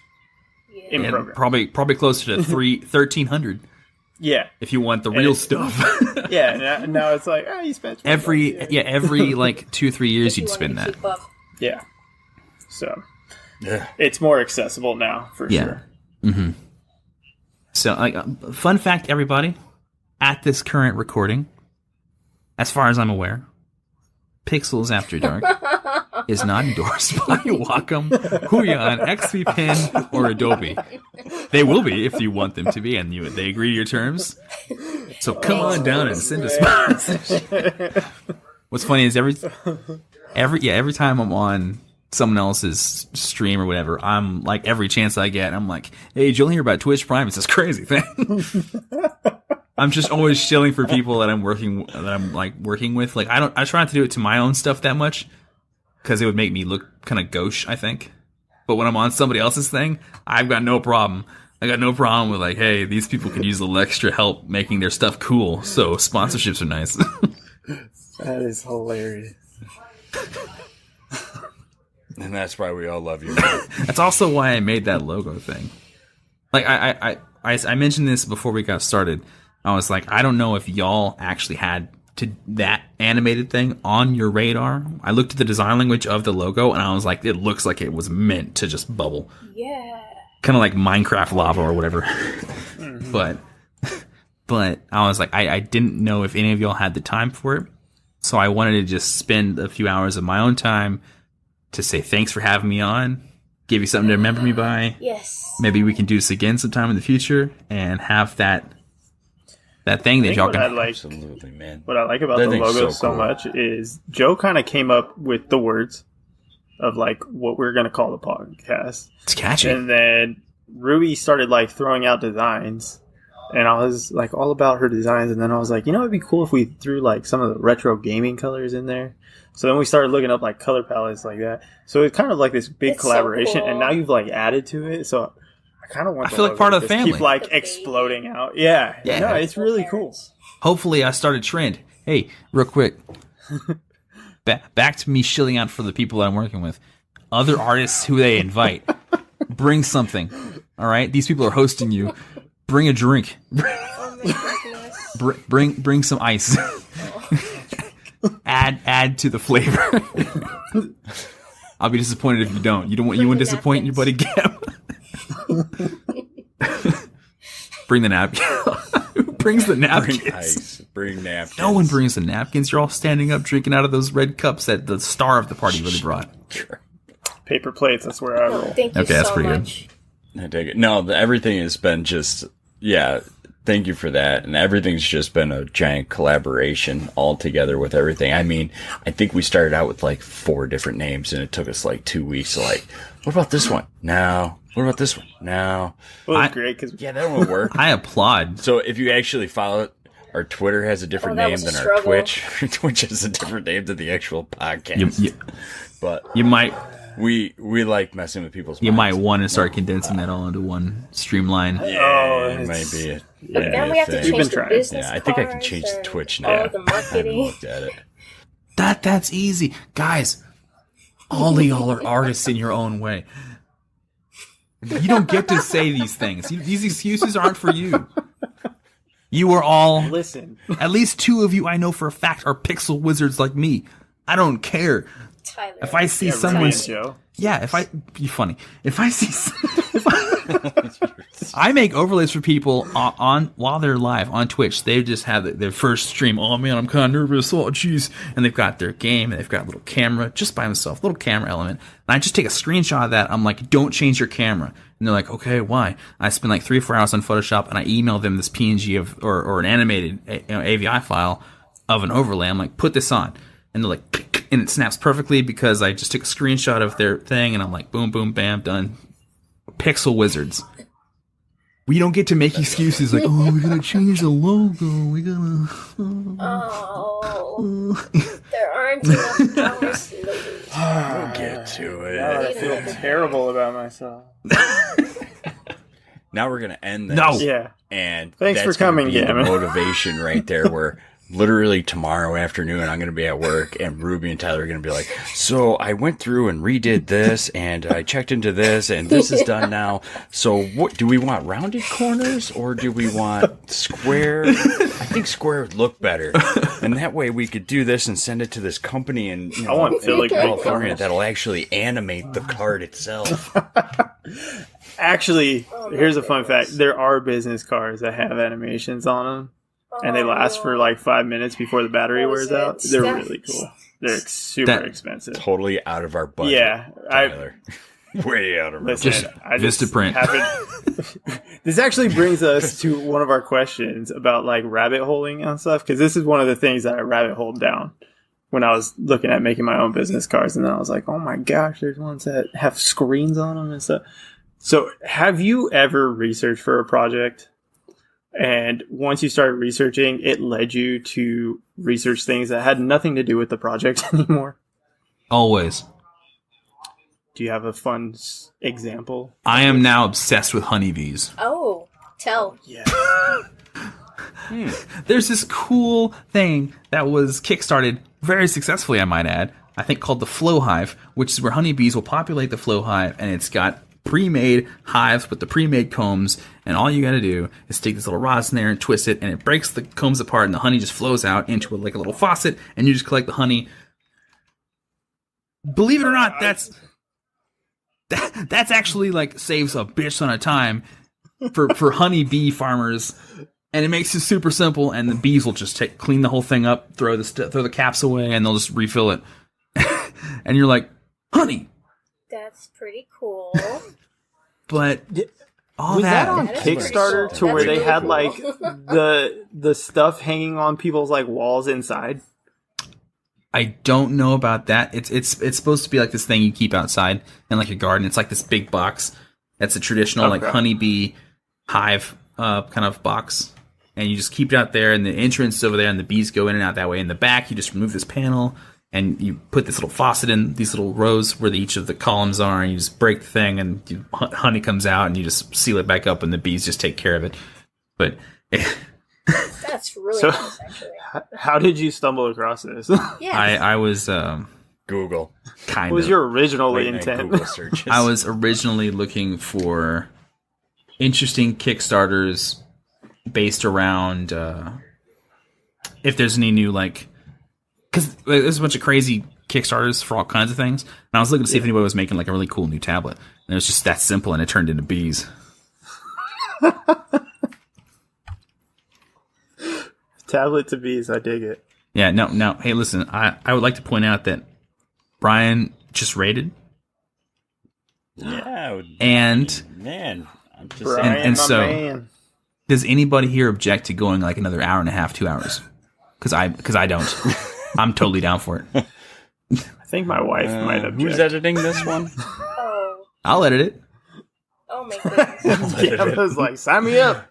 Speaker 4: in program.
Speaker 2: Probably closer to $1,300.
Speaker 4: Yeah.
Speaker 2: If you want the real stuff.
Speaker 4: Yeah. Now it's like, you spent
Speaker 2: every like 2-3 years you'd spend that.
Speaker 4: Yeah. So
Speaker 3: Yeah.
Speaker 4: it's more accessible now for sure.
Speaker 2: Mm-hmm. So, fun fact, everybody, at this current recording, as far as I'm aware, Pixels After Dark is not endorsed by Wacom, Huion, XPPen, or Adobe. They will be if you want them to be, and they agree to your terms. So come on down and send us sponsorship. What's funny is every time I'm on someone else's stream or whatever, I'm like, every chance I get, I'm like, hey, did you hear about Twitch Prime? It's this crazy thing. I'm just always shilling for people that I'm working with. Like, I try not to do it to my own stuff that much because it would make me look kind of gauche, I think. But when I'm on somebody else's thing, I've got no problem. I got no problem with like, hey, these people could use a little extra help making their stuff cool. So sponsorships are nice.
Speaker 4: That is hilarious.
Speaker 3: And that's why we all love you.
Speaker 2: That's also why I made that logo thing. Like I mentioned this before we got started. I was like, I don't know if y'all actually had that animated thing on your radar. I looked at the design language of the logo and I was like, it looks like it was meant to just bubble.
Speaker 1: Yeah.
Speaker 2: Kind of like Minecraft lava or whatever. But I was like, I didn't know if any of y'all had the time for it. So I wanted to just spend a few hours of my own time to say thanks for having me on, give you something to remember me by.
Speaker 1: Yes.
Speaker 2: Maybe we can do this again sometime in the future and have that thing that y'all can.
Speaker 3: Absolutely, man.
Speaker 4: What I like about
Speaker 3: That
Speaker 4: the
Speaker 3: thing's
Speaker 4: logo
Speaker 3: so
Speaker 4: so
Speaker 3: cool.
Speaker 4: much is Joe kind of came up with the words of like what we're gonna call the podcast,
Speaker 2: It's catchy.
Speaker 4: and then Ruby started like throwing out designs, and I was like all about her designs, and then I was like, it'd be cool if we threw like some of the retro gaming colors in there. So then we started looking up like color palettes like that. So it's kind of like this big
Speaker 1: It's so
Speaker 4: collaboration,
Speaker 1: cool.
Speaker 4: and now you've like added to it. So I kind of want.
Speaker 2: I feel like
Speaker 4: logo
Speaker 2: part
Speaker 4: to
Speaker 2: of the
Speaker 4: just
Speaker 2: family.
Speaker 4: Keep like
Speaker 1: The baby.
Speaker 4: exploding out. Yeah.
Speaker 2: Yeah.
Speaker 4: No, it's really cool.
Speaker 2: Hopefully I start a trend. Hey, real quick. Back to me shilling out for the people that I'm working with. Other artists who they invite, bring something. All right? These people are hosting you. Bring a drink.
Speaker 1: Oh my goodness.
Speaker 2: Bring some ice. add to the flavor. I'll be disappointed if you don't. You want to disappoint your buddy Gam. Bring the napkin. Who brings the napkins?
Speaker 3: Bring ice. Bring napkins.
Speaker 2: No one brings the napkins. You're all standing up drinking out of those red cups that the star of the party really brought.
Speaker 4: Paper plates. That's where I
Speaker 1: No,
Speaker 4: roll.
Speaker 1: thank you
Speaker 2: Okay, that's
Speaker 1: so
Speaker 2: pretty good.
Speaker 1: much.
Speaker 3: I dig it. No, everything has been just, thank you for that. And everything's just been a giant collaboration all together with everything. I mean, I think we started out with like 4 different names and it took us like 2 weeks to like, what about this one? No. What about this one? No.
Speaker 4: Well, it's great because
Speaker 3: Yeah, that won't work.
Speaker 2: I applaud.
Speaker 3: So if you actually follow it, our Twitter has a different
Speaker 1: that
Speaker 3: name
Speaker 1: was a
Speaker 3: than our
Speaker 1: struggle.
Speaker 3: Twitch. Twitch has a different name than the actual podcast. But
Speaker 2: You might
Speaker 3: we like messing with people's
Speaker 2: you might
Speaker 3: minds.
Speaker 2: want to start condensing that all into one streamline.
Speaker 3: Yeah, it
Speaker 4: it's-
Speaker 3: might be it.
Speaker 1: But then we have to
Speaker 3: thing.
Speaker 4: We've been
Speaker 1: change the
Speaker 4: trying.
Speaker 1: business
Speaker 3: Yeah, I think I can
Speaker 1: cards
Speaker 3: change the
Speaker 1: and
Speaker 3: Twitch
Speaker 1: all
Speaker 3: now.
Speaker 1: the
Speaker 3: I haven't
Speaker 1: marketing.
Speaker 3: looked at it.
Speaker 2: That's easy, guys. All of y'all are artists in your own way. You don't get to say these things. These excuses aren't for you. You are all.
Speaker 4: listen.
Speaker 2: At least 2 of you I know for a fact are pixel wizards like me. I don't care.
Speaker 1: Tyler.
Speaker 2: If I see
Speaker 4: Yeah,
Speaker 2: someone,
Speaker 4: Ryan, Joe.
Speaker 2: yeah, if I be funny, if I see, I make overlays for people on while they're live on Twitch. They just have their first stream. Oh man, I'm kind of nervous. Oh jeez, and they've got their game and they've got a little camera just by themselves, little camera element. And I just take a screenshot of that. I'm like, don't change your camera. And they're like, okay, why? I spend like 3 or 4 hours on Photoshop and I email them this PNG of or an animated AVI file of an overlay. I'm like, put this on. And they're like, and it snaps perfectly because I just took a screenshot of their thing and I'm like, boom, boom, bam, done. Pixel wizards. We don't get to make excuses like, oh, we're gonna change the logo. We gotta.
Speaker 1: Oh, there aren't enough hours to lose.
Speaker 3: We'll get to
Speaker 4: God, I
Speaker 3: it.
Speaker 4: feel terrible about myself.
Speaker 3: Now we're gonna end this.
Speaker 2: No.
Speaker 4: Yeah.
Speaker 3: And
Speaker 4: Thanks
Speaker 3: that's
Speaker 4: for coming,
Speaker 3: gonna be the
Speaker 4: Gammon.
Speaker 3: motivation right there where literally tomorrow afternoon I'm going to be at work and Ruby and Tyler are going to be like, so I went through and redid this and I checked into this and this is done now. So what do we want, rounded corners or do we want square? I think square would look better. And that way we could do this and send it to this company in,
Speaker 4: I want filigree
Speaker 3: California
Speaker 4: cars.
Speaker 3: that'll actually animate the card itself.
Speaker 4: Actually, here's a fun fact. There are business cards that have animations on them, and they last for like 5 minutes before the battery wears out. They're really cool. They're super expensive.
Speaker 3: Totally out of our budget.
Speaker 4: Yeah.
Speaker 3: Tyler. Way out of our budget.
Speaker 4: Listen, I just
Speaker 2: Vistaprint.
Speaker 4: haven't- This actually brings us to one of our questions about like rabbit holing and stuff, because this is one of the things that I rabbit holed down when I was looking at making my own business cards, and then I was like, oh my gosh, there's ones that have screens on them and stuff. So have you ever researched for a project, and once you started researching, it led you to research things that had nothing to do with the project anymore?
Speaker 2: Always.
Speaker 4: Do you have a fun example?
Speaker 2: I am now obsessed with honeybees.
Speaker 1: Oh, tell.
Speaker 4: Yeah.
Speaker 2: There's this cool thing that was kickstarted very successfully, I might add, I think called the Flow Hive, which is where honeybees will populate the Flow Hive, and it's got pre-made hives with the pre-made combs, and all you gotta do is stick this little rods in there and twist it, and it breaks the combs apart, and the honey just flows out into like a little faucet, and you just collect the honey. Believe it or not, that's actually like saves a bitch ton of time for honeybee farmers, and it makes it super simple. And the bees will just clean the whole thing up, throw the caps away, and they'll just refill it. And you're like, honey.
Speaker 1: That's pretty cool.
Speaker 2: But all
Speaker 4: Was that on
Speaker 1: That is pretty
Speaker 4: Kickstarter
Speaker 1: cool.
Speaker 4: to where
Speaker 1: That's
Speaker 4: they
Speaker 1: really
Speaker 4: had
Speaker 1: cool.
Speaker 4: like the stuff hanging on people's like walls inside?
Speaker 2: I don't know about that. It's supposed to be like this thing you keep outside in like a garden. It's like this big box. That's a traditional like honeybee hive kind of box, and you just keep it out there. And the entrance is over there, and the bees go in and out that way. In the back, you just remove this panel, and you put this little faucet in these little rows where each of the columns are, and you just break the thing, and honey comes out, and you just seal it back up, and the bees just take care of it. But
Speaker 1: That's really nice, actually.
Speaker 4: How did you stumble across this?
Speaker 1: Yeah.
Speaker 2: I was
Speaker 3: Google.
Speaker 2: kind
Speaker 4: What was
Speaker 2: of.
Speaker 4: your original
Speaker 3: Late night
Speaker 4: intent?
Speaker 3: Google searches.
Speaker 2: I was originally looking for interesting Kickstarters based around if there's any new, like, because there's a bunch of crazy Kickstarters for all kinds of things, and I was looking to see if anybody was making like a really cool new tablet, and it was just that simple, and it turned into bees.
Speaker 4: Tablet to bees, I dig it.
Speaker 2: Yeah, no. Hey, listen, I would like to point out that Brian just rated,
Speaker 3: Yeah.
Speaker 2: and
Speaker 3: Man. I'm just
Speaker 4: Brian,
Speaker 3: saying.
Speaker 2: and
Speaker 4: my
Speaker 2: so-
Speaker 4: man.
Speaker 2: does anybody here object to going like another hour and a half, 2 hours? Because I don't. I'm totally down for it.
Speaker 4: I think my wife might object.
Speaker 3: Who's editing this one?
Speaker 1: Oh.
Speaker 2: I'll edit it.
Speaker 1: Oh my goodness.
Speaker 4: Yeah, I was like, sign me up.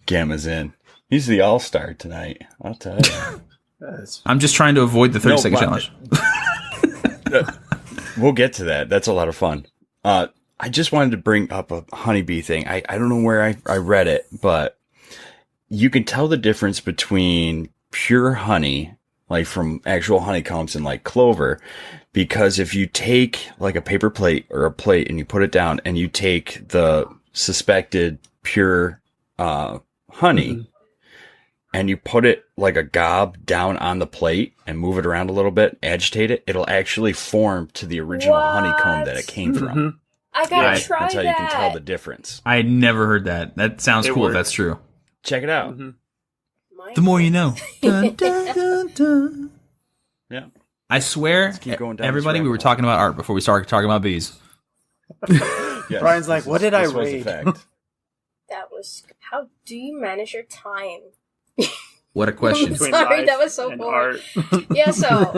Speaker 3: Gamma's in. He's the all-star tonight. I'll tell you.
Speaker 2: I'm just trying to avoid the 30-second
Speaker 3: No,
Speaker 2: challenge.
Speaker 3: We'll get to that. That's a lot of fun. I just wanted to bring up a honeybee thing. I don't know where I read it, but you can tell the difference between pure honey, like from actual honeycombs, and like clover, because if you take like a paper plate or a plate and you put it down and you take the suspected pure honey and you put it like a gob down on the plate and move it around a little bit, agitate it, it'll actually form to the original honeycomb that it came from.
Speaker 1: I gotta
Speaker 2: Right.
Speaker 1: try
Speaker 3: That's how
Speaker 1: that.
Speaker 3: you can tell the difference.
Speaker 2: I had never heard that. That sounds
Speaker 4: It
Speaker 2: cool if
Speaker 4: works.
Speaker 2: that's true.
Speaker 3: Check it out.
Speaker 1: My
Speaker 2: The more you know. Dun, dun, dun, dun.
Speaker 3: Yeah.
Speaker 2: I swear,
Speaker 3: keep going down this
Speaker 2: everybody, we
Speaker 3: rabbit
Speaker 2: were
Speaker 3: hole.
Speaker 2: talking about art before we started talking about bees.
Speaker 3: Yes.
Speaker 4: Brian's like, what did I
Speaker 3: This was a
Speaker 4: read?
Speaker 3: fact.
Speaker 1: That was. How do you manage your time?
Speaker 2: What a question.
Speaker 4: Between
Speaker 1: Sorry,
Speaker 4: life
Speaker 1: that was so
Speaker 4: and
Speaker 1: boring.
Speaker 4: art.
Speaker 1: Yeah, so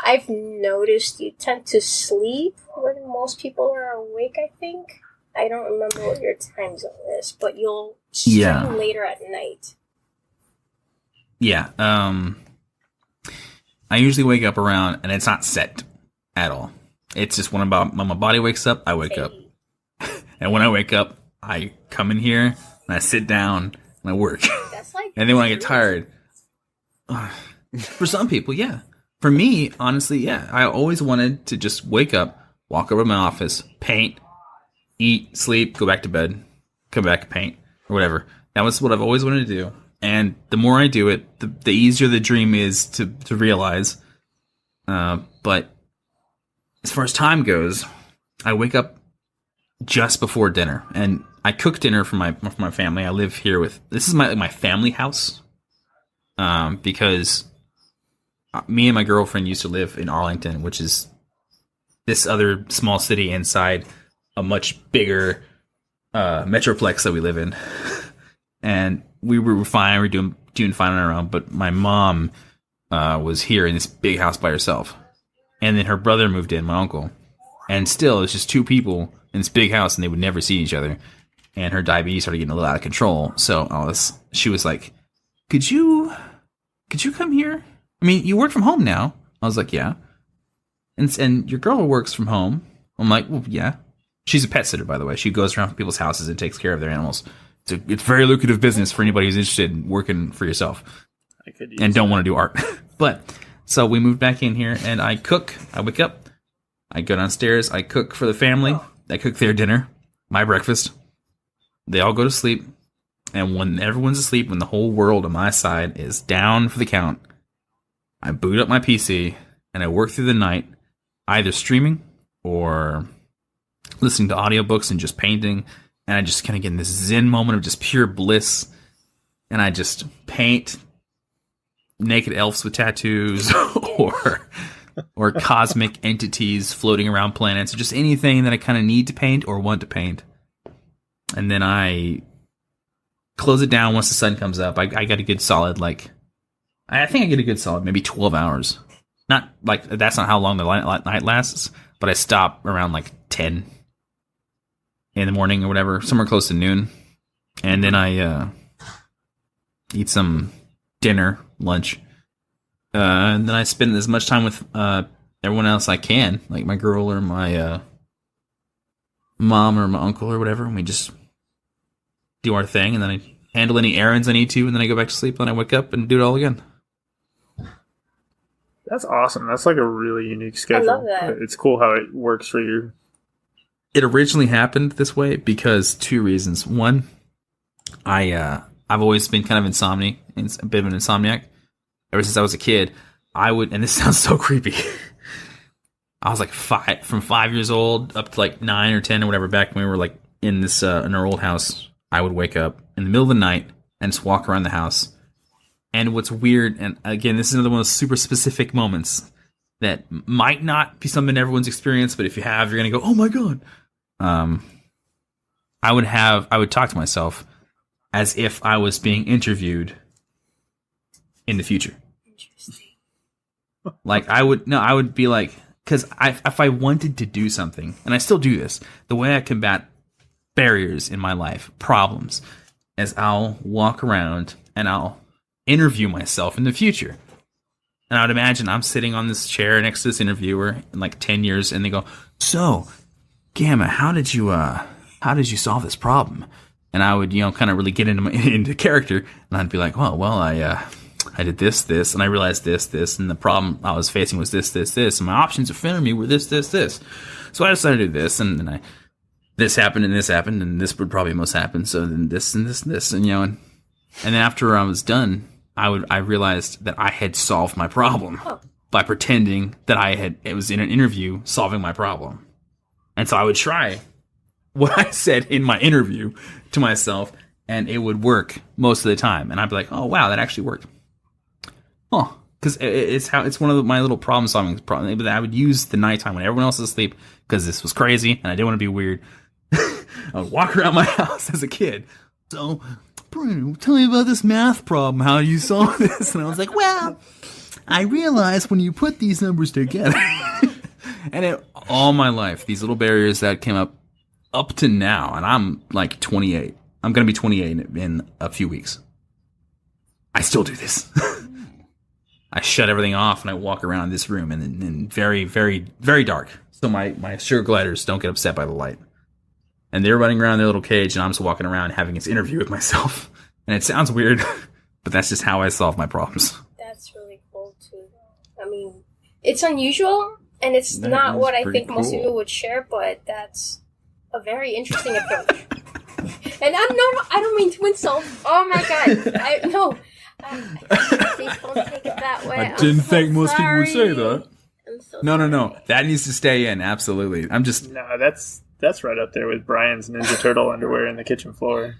Speaker 1: I've noticed you tend to sleep when most people are awake, I think. I don't remember what your time zone is, but you'll stream
Speaker 2: Yeah.
Speaker 1: later at night.
Speaker 2: Yeah. I usually wake up around, and it's not set at all. It's just when my body wakes up, I wake up. And when I wake up, I come in here, and I sit down, and I work.
Speaker 1: That's like.
Speaker 2: And then when I get tired, for some people, yeah. For me, honestly, yeah. I always wanted to just wake up, walk over to my office, paint, eat, sleep, go back to bed, come back, paint, or whatever. That was what I've always wanted to do. And the more I do it, the easier the dream is to realize. But as far as time goes, I wake up just before dinner, and I cook dinner for my family. I live here this is my family house, because me and my girlfriend used to live in Arlington, which is this other small city inside a much bigger metroplex that we live in. And we were fine. We were doing fine on our own. But my mom was here in this big house by herself. And then her brother moved in, my uncle. And still, it's just two people in this big house, and they would never see each other. And her diabetes started getting a little out of control. So she was like, could you come here? I mean, you work from home now. I was like, yeah. And your girl works from home. I'm like, well, yeah. She's a pet sitter, by the way. She goes around people's houses and takes care of their animals. It's very lucrative business for anybody who's interested in working for yourself and don't want to do art. But so we moved back in here, and I cook. I wake up, I go downstairs, I cook for the family. I cook their dinner, my breakfast. They all go to sleep, and when everyone's asleep, when the whole world on my side is down for the count, I boot up my PC and I work through the night, either streaming or listening to audiobooks and just painting. And I just kind of get in this zen moment of just pure bliss. And I just paint naked elves with tattoos or cosmic entities floating around planets, or just anything that I kind of need to paint or want to paint. And then I close it down once the sun comes up. I got a good solid, I think I get a good solid, maybe 12 hours. Not that's not how long the night lasts, but I stop around 10 in the morning or whatever, somewhere close to noon. And then I eat some dinner, lunch. And then I spend as much time with everyone else I can, like my girl or my mom or my uncle or whatever. And we just do our thing, and then I handle any errands I need to, and then I go back to sleep, and I wake up and do it all again.
Speaker 4: That's awesome. That's a really unique schedule.
Speaker 1: I love that.
Speaker 4: It's cool how it works for you.
Speaker 2: It originally happened this way because two reasons. One, I've always been kind of a bit of an insomniac. Ever since I was a kid, and this sounds so creepy. I was from 5 years old up to 9 or 10 or whatever, back when we were in this in our old house. I would wake up in the middle of the night and just walk around the house. And what's weird, and again, this is another one of those super specific moments that might not be something everyone's experienced, but if you have, you're gonna go, oh my god. I would talk to myself as if I was being interviewed in the future.
Speaker 1: Interesting.
Speaker 2: I would be because if I wanted to do something, and I still do this, the way I combat barriers in my life, problems, is I'll walk around and I'll interview myself in the future. And I would imagine I'm sitting on this chair next to this interviewer in 10 years, and they go, so, Gamma, how did you solve this problem? And I would, kind of really get into character, and I'd be like, well, I did this, and I realized this, and the problem I was facing was this, and my options in front of me were this. So I decided to do this, and then this happened, and this would probably most happen, so then this, and this, and and then after I was done, I realized that I had solved my problem by pretending that it was in an interview solving my problem. And so I would try what I said in my interview to myself, and it would work most of the time. And I'd be like, oh, wow, that actually worked. Huh. Because it's one of my little problem-solving problems that I would use the nighttime when everyone else is asleep, because this was crazy, and I didn't want to be weird. I would walk around my house as a kid. So, Bruno, tell me about this math problem, how you solve this. And I was like, well, I realized when you put these numbers together. And all my life, these little barriers that came up to now, and I'm 28. I'm going to be 28 in a few weeks. I still do this. I shut everything off and I walk around this room and very, very, very dark. So my sugar gliders don't get upset by the light. And they're running around their little cage, and I'm just walking around having this interview with myself. And it sounds weird, but that's just how I solve my problems.
Speaker 1: That's really cool, too. I mean, it's unusual, and it's not what I think most people would share, but that's a very interesting approach. And I don't mean to insult. Oh, my God. No. Please don't take it that way.
Speaker 2: I didn't think most people would say
Speaker 1: sorry.
Speaker 2: that.
Speaker 1: I'm so
Speaker 2: No.
Speaker 1: sorry.
Speaker 2: That needs to stay in. Absolutely. I'm just.
Speaker 4: No, that's right up there with Brian's Ninja Turtle underwear in the kitchen floor.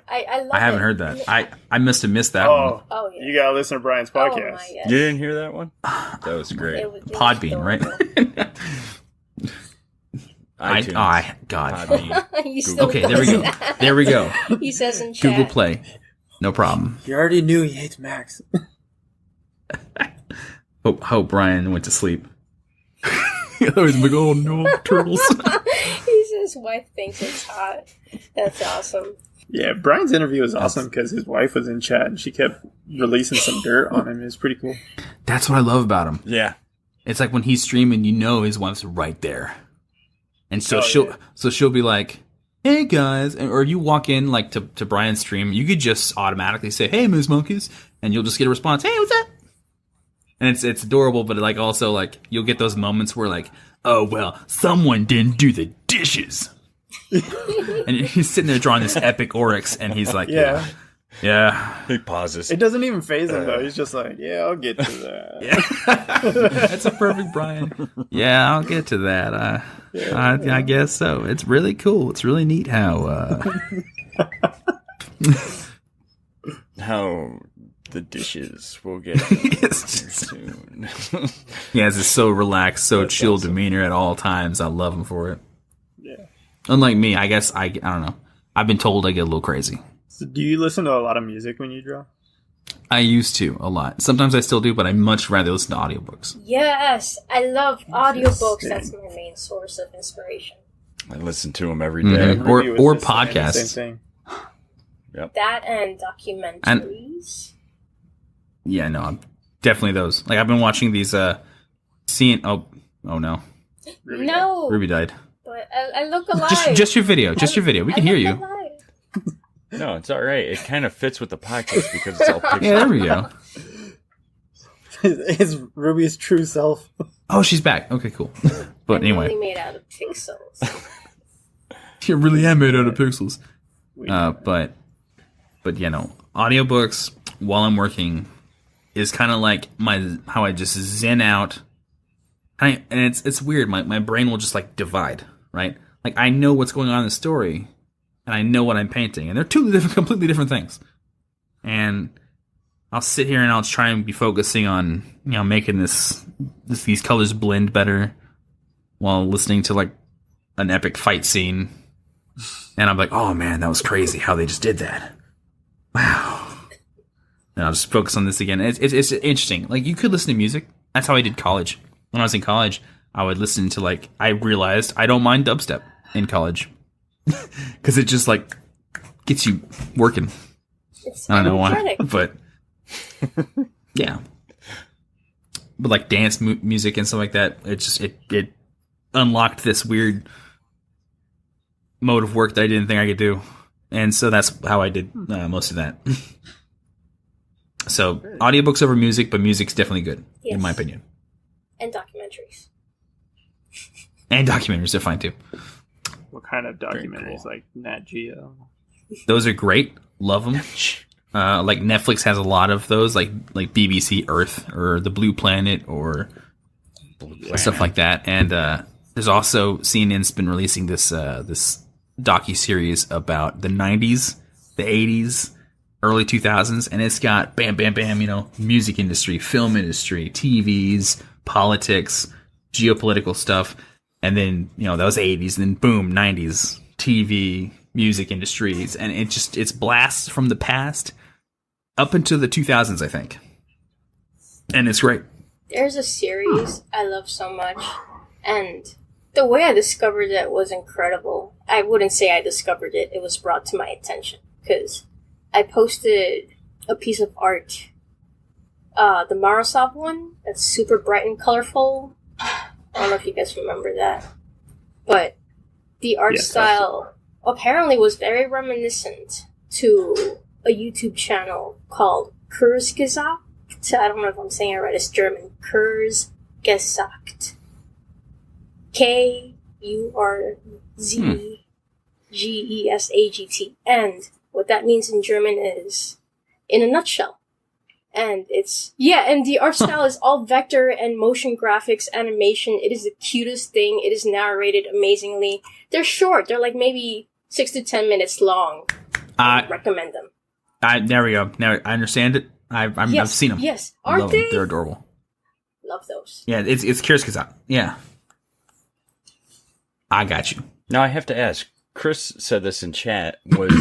Speaker 1: I love
Speaker 2: I haven't
Speaker 1: it.
Speaker 2: heard that. I must have missed that one.
Speaker 1: Oh yeah.
Speaker 4: You gotta listen to Brian's
Speaker 1: Oh
Speaker 4: podcast.
Speaker 1: my
Speaker 3: You
Speaker 1: god.
Speaker 3: didn't hear that one? That was great.
Speaker 1: It was
Speaker 2: Podbean, right?
Speaker 3: iTunes.
Speaker 2: God.
Speaker 3: Podbean.
Speaker 1: He still
Speaker 2: Okay, there we
Speaker 1: does
Speaker 2: go.
Speaker 1: that.
Speaker 2: There we go.
Speaker 1: He says in chat.
Speaker 2: Google Play. No problem.
Speaker 4: You already knew he hates Max.
Speaker 2: Hope Brian went to sleep. Otherwise, I'm like, oh no, turtles.
Speaker 1: He says his wife thinks it's hot. That's awesome.
Speaker 4: Yeah, Brian's interview was awesome because his wife was in chat and she kept releasing some dirt on him. It was pretty cool.
Speaker 2: That's what I love about him.
Speaker 3: Yeah.
Speaker 2: It's like when he's streaming, you know his wife's right there, and so
Speaker 4: Oh,
Speaker 2: she'll be like, "Hey guys," or you walk in like to Brian's stream, you could just automatically say, "Hey, Ms. Monkeys," and you'll just get a response, "Hey, what's up?" And it's adorable, but like also like you'll get those moments where like, "Oh well, someone didn't do the dishes," and he's sitting there drawing this epic oryx, and he's like,
Speaker 4: Yeah.
Speaker 2: yeah.
Speaker 3: He pauses.
Speaker 4: It doesn't even phase him, though. He's just like, yeah, I'll get to that.
Speaker 2: That's a perfect Brian. Yeah, I'll get to that. I guess so. It's really cool. It's really neat how
Speaker 3: How the dishes will get
Speaker 2: it's just,
Speaker 3: soon.
Speaker 2: he has this so relaxed, so
Speaker 4: That's
Speaker 2: chill
Speaker 4: awesome.
Speaker 2: demeanor at all times. I love him for it.
Speaker 4: Yeah.
Speaker 2: Unlike me, I guess I don't know. I've been told I get a little crazy.
Speaker 4: So do you listen to a lot of music when you draw?
Speaker 2: I used to a lot. Sometimes I still do, but I much rather listen to audiobooks.
Speaker 1: Yes, I love audiobooks.
Speaker 4: Interesting.
Speaker 1: That's my main source of inspiration.
Speaker 3: I listen to them every
Speaker 2: Mhm.
Speaker 3: day.
Speaker 2: Or-
Speaker 4: Ruby was
Speaker 2: or
Speaker 4: just saying the
Speaker 2: podcasts.
Speaker 4: Same thing.
Speaker 1: That and documentaries.
Speaker 2: Yeah, no, I'm definitely those. Like I've been watching these. Seeing. Oh no,
Speaker 4: Ruby
Speaker 1: No,
Speaker 2: Ruby died.
Speaker 1: but I look alive.
Speaker 2: Just your video. Just your video. We can
Speaker 1: I
Speaker 2: hear
Speaker 1: look
Speaker 2: you.
Speaker 1: alive.
Speaker 3: No, it's all right. It kind of fits with the podcast because it's all pixel.
Speaker 2: Yeah, there we go.
Speaker 4: Is Ruby's true self.
Speaker 2: Oh, she's back. Okay, cool. But
Speaker 1: I'm
Speaker 2: anyway,
Speaker 1: really made out of pixels.
Speaker 2: you really am made out of pixels.
Speaker 4: Wait,
Speaker 2: But you know, audiobooks while I'm working is kind of like how I just zen out. And it's weird. My brain will just like divide, right? Like I know what's going on in the story, and I know what I'm painting, and they're completely different things. And I'll sit here and I'll try and be focusing on making these colors blend better while listening to like an epic fight scene. And I'm like, oh man, that was crazy how they just did that. Wow. And I'll just focus on this again. It's interesting. Like you could listen to music. That's how I did college. When I was in college, I would listen to I realized I don't mind dubstep in college because it just like gets you working.
Speaker 1: It's
Speaker 2: I don't know why,
Speaker 1: energetic.
Speaker 2: but yeah. But like dance music and stuff like that, it unlocked this weird mode of work that I didn't think I could do, and so that's how I did most of that. So audiobooks over music, but music's definitely good in my
Speaker 1: Yes.
Speaker 2: opinion.
Speaker 1: And documentaries.
Speaker 2: And documentaries are fine too.
Speaker 4: what kind of
Speaker 3: Very
Speaker 4: documentaries?
Speaker 3: cool.
Speaker 4: Like Nat Geo?
Speaker 2: Those are great. Love them. Like Netflix has a lot of those, like BBC Earth or The Blue Planet or stuff like that. And there's also CNN's been releasing this docu-series about the 90s, the 80s, early 2000s, and it's got bam, bam, bam, music industry, film industry, TVs, politics, geopolitical stuff, and then, that was 80s, and then boom, 90s, TV, music industries, and it's blasts from the past up into the 2000s, I think. And it's great.
Speaker 1: There's a series I love so much, and the way I discovered it was incredible. I wouldn't say I discovered it, it was brought to my attention, because I posted a piece of art, the Marasov one, that's super bright and colorful. I don't know if you guys remember that, but the art
Speaker 4: Yes,
Speaker 1: style apparently was very reminiscent to a YouTube channel called Kurzgesagt. I don't know if I'm saying it right. It's German. Kurzgesagt. Kurzgesagt. And what that means in German is in a nutshell. And and the art style is all vector and motion graphics animation. It is the cutest thing. It is narrated amazingly. They're short. They're like maybe 6 to 10 minutes long. I recommend them.
Speaker 2: There we go. Now I understand it. I've seen them.
Speaker 1: Yes. Aren't they?
Speaker 2: They're adorable.
Speaker 1: Love those.
Speaker 2: Yeah, it's curious because yeah. I got you.
Speaker 3: Now I have to ask, Chris said this in chat, was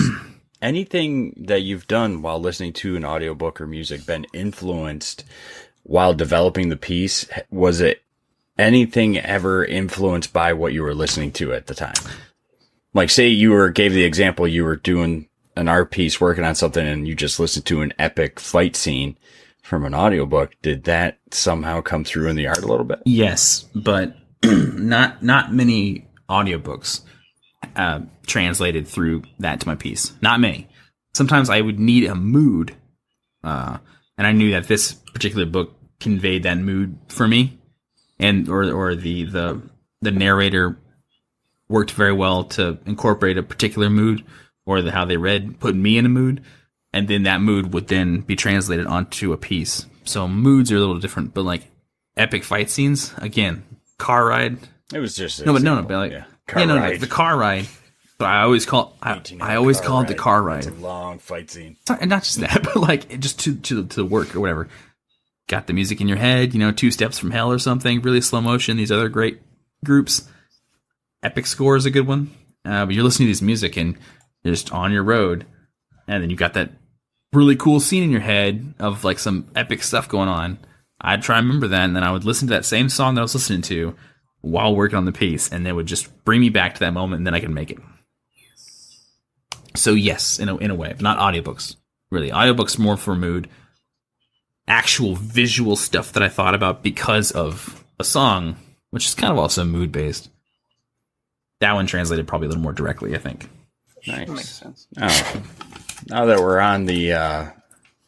Speaker 3: anything that you've done while listening to an audiobook or music been influenced while developing the piece? Was it anything ever influenced by what you were listening to at the time? Like, say gave the example, you were doing an art piece, working on something, and you just listened to an epic fight scene from an audiobook. Did that somehow come through in the art a little bit?
Speaker 2: Yes, but not many audiobooks translated through that to my piece. Not many. Sometimes I would need a mood, and I knew that this particular book conveyed that mood for me, and or the narrator worked very well to incorporate a particular mood, or how they read put me in a mood, and then that mood would then be translated onto a piece. So moods are a little different, but like epic fight scenes, again, car ride.
Speaker 3: It was just
Speaker 2: but like the car ride. But I always call it the car ride.
Speaker 3: It's a long fight scene,
Speaker 2: and not just that, but like just to work or whatever. Got the music in your head, 2 Steps from Hell or something, really slow motion. These other great groups. Epic Score is a good one. But you're listening to this music and you're just on your road, and then you got that really cool scene in your head of like some epic stuff going on. I'd try and remember that, and then I would listen to that same song that I was listening to while working on the piece, and it would just bring me back to that moment, and then I could make it. So yes, in a way, but not audiobooks. Really, audiobooks more for mood. Actual visual stuff that I thought about because of a song, which is kind of also mood based. That one translated probably a little more directly, I think.
Speaker 3: Nice.
Speaker 4: That makes sense.
Speaker 3: Oh, now that we're on the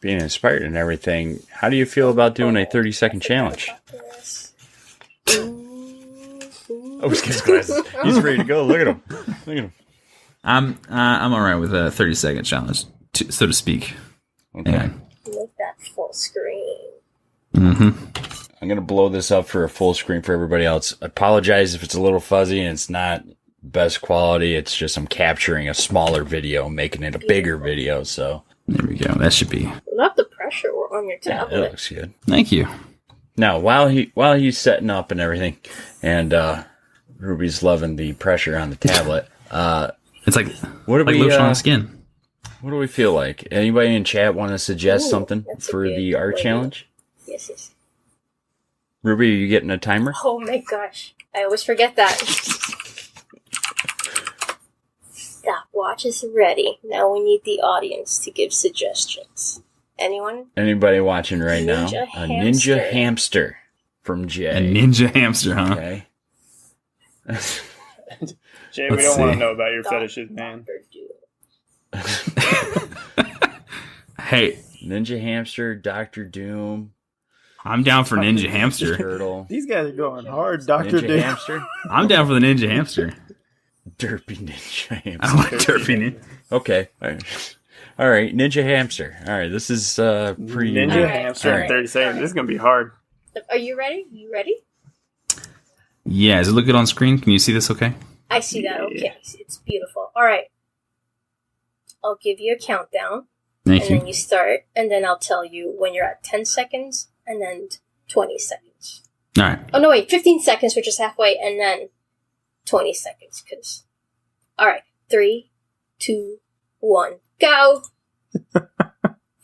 Speaker 3: being inspired and everything, how do you feel about doing a 30-second challenge? Oh, he's got his glasses. He's ready to go. Look at him. Look at him.
Speaker 2: I'm all right with a 30-second challenge, so to speak.
Speaker 3: Okay.
Speaker 2: Yeah.
Speaker 1: Make that full screen.
Speaker 2: Mm-hmm.
Speaker 3: I'm going to blow this up for a full screen for everybody else. I apologize if it's a little fuzzy and it's not best quality. It's just I'm capturing a smaller video, making it a bigger video. So
Speaker 2: there we go. That should be.
Speaker 1: Love the pressure on your
Speaker 3: yeah,
Speaker 1: tablet.
Speaker 3: it looks good.
Speaker 2: Thank you.
Speaker 3: Now, while he's setting up and everything, and Ruby's loving the pressure on the tablet.
Speaker 2: It's like
Speaker 3: what do
Speaker 2: like
Speaker 3: we
Speaker 2: lotion on the skin.
Speaker 3: What do we feel like? Anybody in chat want to suggest something for the art challenge?
Speaker 1: Yes.
Speaker 3: Ruby, are you getting a timer?
Speaker 1: Oh my gosh. I always forget that. Stopwatch is ready. Now we need the audience to give suggestions. Anyone?
Speaker 3: Anybody watching right now?
Speaker 1: Ninja
Speaker 3: A ninja hamster from Jay.
Speaker 2: A ninja hamster, huh?
Speaker 3: Okay.
Speaker 4: Jay,
Speaker 2: Let's
Speaker 4: we don't want to
Speaker 2: see.
Speaker 4: know about your fetishes, man.
Speaker 2: Hey,
Speaker 3: Ninja hamster, Dr. Doom,
Speaker 2: I'm down for ninja hamster.
Speaker 3: Turtle,
Speaker 4: These guys are going hard, Dr.
Speaker 3: Ninja
Speaker 4: Doom.
Speaker 3: hamster,
Speaker 2: I'm down for the ninja hamster.
Speaker 3: Derpy Ninja hamster.
Speaker 2: I like derpy.
Speaker 3: Okay. All right. Ninja hamster. All right. This is pretty
Speaker 4: Ninja
Speaker 1: Alright.
Speaker 4: hamster in
Speaker 3: Alright.
Speaker 4: 30 seconds. This is going to be hard.
Speaker 1: Are you ready? You ready?
Speaker 2: Yeah, does it look good on screen? Can you see this okay?
Speaker 1: I see that. Okay. It's beautiful. All right. I'll give you a countdown.
Speaker 2: Thank
Speaker 1: and
Speaker 2: you.
Speaker 1: then you start, and then I'll tell you when you're at 10 seconds, and then 20 seconds.
Speaker 2: All right.
Speaker 1: Oh, no, wait, 15 seconds, which is halfway, and then 20 seconds, because... Alright, 3, 2, 1, go!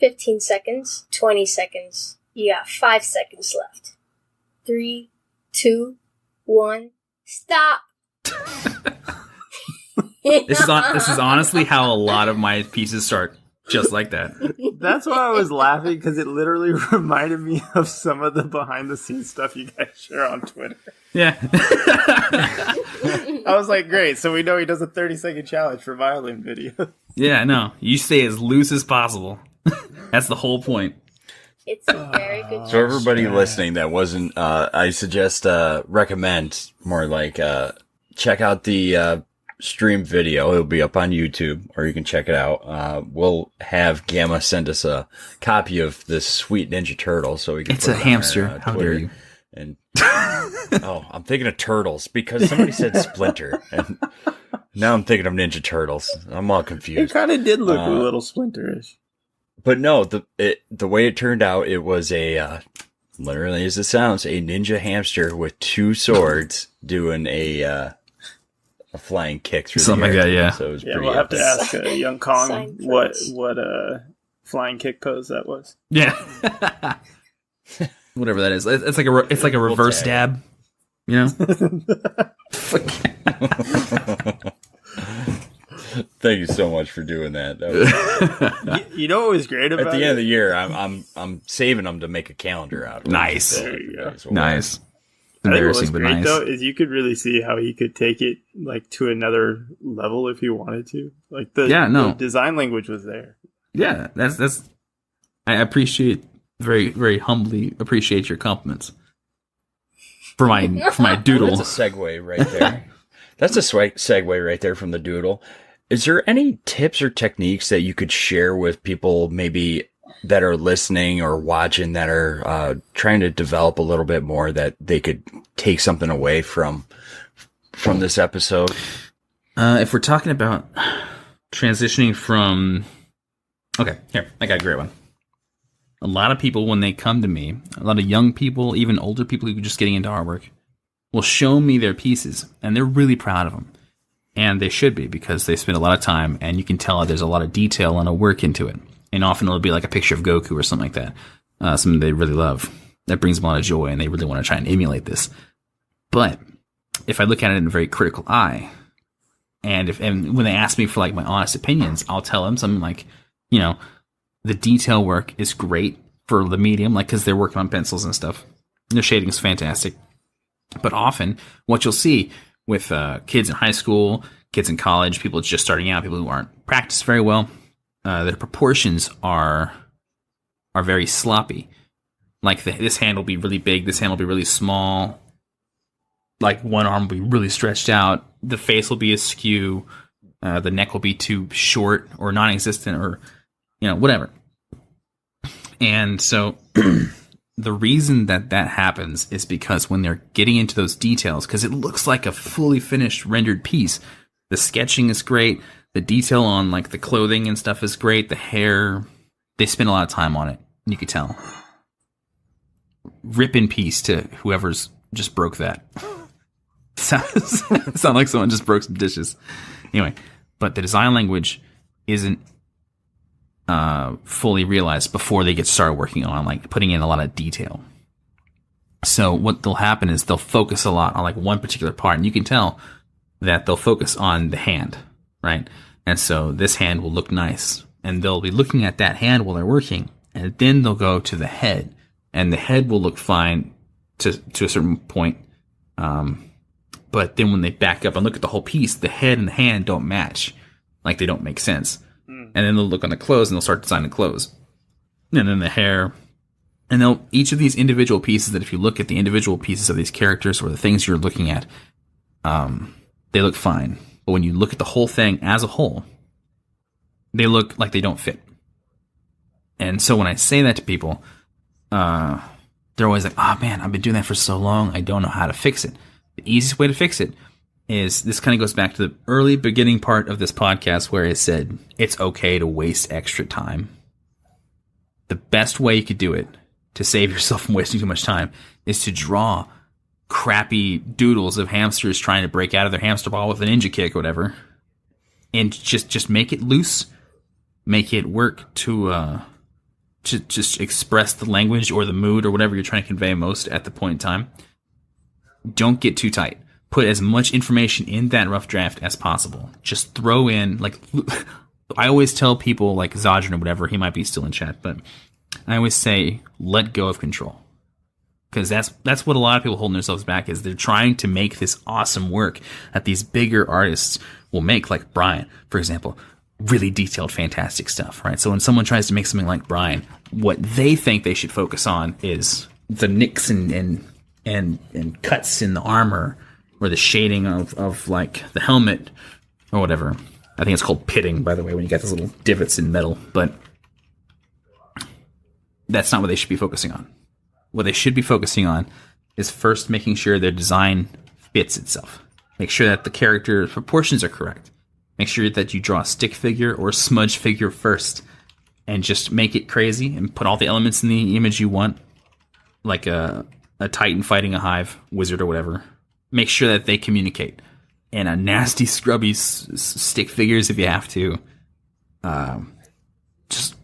Speaker 1: 15 seconds, 20 seconds, you got 5 seconds left. 3, 2, 1, stop!
Speaker 2: This is honestly how a lot of my pieces start, just like that.
Speaker 4: That's why I was laughing, because it literally reminded me of some of the behind-the-scenes stuff you guys share on Twitter.
Speaker 2: Yeah.
Speaker 4: I was like, great, so we know he does a 30-second challenge for violin video.
Speaker 2: Yeah, no. You stay as loose as possible. That's the whole point.
Speaker 1: It's a very good
Speaker 3: So everybody listening that wasn't, I suggest, recommend more like, check out the stream video. It'll be up on YouTube, or you can check it out. We'll have Gamma send us a copy of this sweet Ninja Turtle, so we can.
Speaker 2: It's a hamster. How dare you?
Speaker 3: And I'm thinking of turtles because somebody said Splinter, and now I'm thinking of Ninja Turtles. I'm all confused.
Speaker 4: It kind of did look a little Splinterish.
Speaker 3: But no, the way it turned out, it was literally as it sounds, a ninja hamster with two swords doing a flying kick through
Speaker 2: something
Speaker 3: the air.
Speaker 2: Like that, yeah.
Speaker 3: So it was
Speaker 4: Yeah, we'll have to ask Young Kong
Speaker 1: Sign
Speaker 4: what
Speaker 1: pose.
Speaker 4: flying kick pose that was.
Speaker 2: Yeah. Whatever that is. It's like a reverse dab. You know?
Speaker 3: Thank you so much for doing that. That was,
Speaker 4: You know what was great about
Speaker 3: at the end of the year, I'm saving them to make a calendar out of.
Speaker 2: Nice.
Speaker 4: There you go.
Speaker 2: Nice.
Speaker 4: I think what was
Speaker 2: Embarrassing, but
Speaker 4: great
Speaker 2: nice.
Speaker 4: though is you could really see how he could take it like to another level if he wanted to. Like the design language was there.
Speaker 2: Yeah, that's. I appreciate very very humbly appreciate your compliments for my doodle.
Speaker 3: That's a segue right there. That's a segue right there from the doodle. Is there any tips or techniques that you could share with people maybe that are listening or watching that are trying to develop a little bit more that they could take something away from this episode?
Speaker 2: If we're talking about transitioning from... Okay, here, I got a great one. A lot of people, when they come to me, a lot of young people, even older people who are just getting into artwork, will show me their pieces, and they're really proud of them. And they should be, because they spend a lot of time, and you can tell there's a lot of detail and a work into it. And often it'll be like a picture of Goku or something like that, something they really love. That brings them a lot of joy, and they really want to try and emulate this. But if I look at it in a very critical eye, and when they ask me for like my honest opinions, I'll tell them something like, you know, the detail work is great for the medium, like because they're working on pencils and stuff. Their shading is fantastic. But often, what you'll see with kids in high school, kids in college, people just starting out, people who aren't practiced very well, their proportions are very sloppy. Like this hand will be really big, this hand will be really small. Like one arm will be really stretched out, the face will be askew, the neck will be too short or non-existent, or you know, whatever. And so the reason that happens is because when they're getting into those details, because it looks like a fully finished rendered piece, the sketching is great, the detail on like the clothing and stuff is great, the hair, they spend a lot of time on it, and you can tell. Rip in peace to whoever's just broke that. Sound like someone just broke some dishes. Anyway, but the design language isn't fully realized before they get started working on like putting in a lot of detail. So what will happen is they'll focus a lot on like one particular part, and you can tell that they'll focus on the hand, right? And so this hand will look nice, and they'll be looking at that hand while they're working, and then they'll go to the head, and the head will look fine to a certain point. But then when they back up and look at the whole piece, the head and the hand don't match. Like they don't make sense. And then they'll look on the clothes and they'll start designing clothes. And then the hair. And each of these individual pieces, that if you look at the individual pieces of these characters or the things you're looking at, they look fine. But when you look at the whole thing as a whole, they look like they don't fit. And so when I say that to people, they're always like, oh man, I've been doing that for so long, I don't know how to fix it. The easiest way to fix it is, this kind of goes back to the early beginning part of this podcast where it said it's okay to waste extra time. The best way you could do it to save yourself from wasting too much time is to draw crappy doodles of hamsters trying to break out of their hamster ball with a ninja kick or whatever, and just make it loose, make it work to just express the language or the mood or whatever you're trying to convey most at the point in time. Don't get too tight. Put as much information in that rough draft as possible. Just throw in, like, I always tell people, like Zodran or whatever, he might be still in chat, but I always say, let go of control. Because that's what a lot of people holding themselves back is. They're trying to make this awesome work that these bigger artists will make, like Brian, for example. Really detailed, fantastic stuff, right? So when someone tries to make something like Brian, what they think they should focus on is the nicks and cuts in the armor, or the shading of like the helmet, or whatever. I think it's called pitting, by the way, when you got those little divots in metal. But that's not what they should be focusing on. What they should be focusing on is first making sure their design fits itself. Make sure that the character proportions are correct. Make sure that you draw a stick figure or a smudge figure first, and just make it crazy and put all the elements in the image you want, like a titan fighting a hive wizard or whatever. Make sure that they communicate. And a nasty, scrubby stick figures if you have to. Just,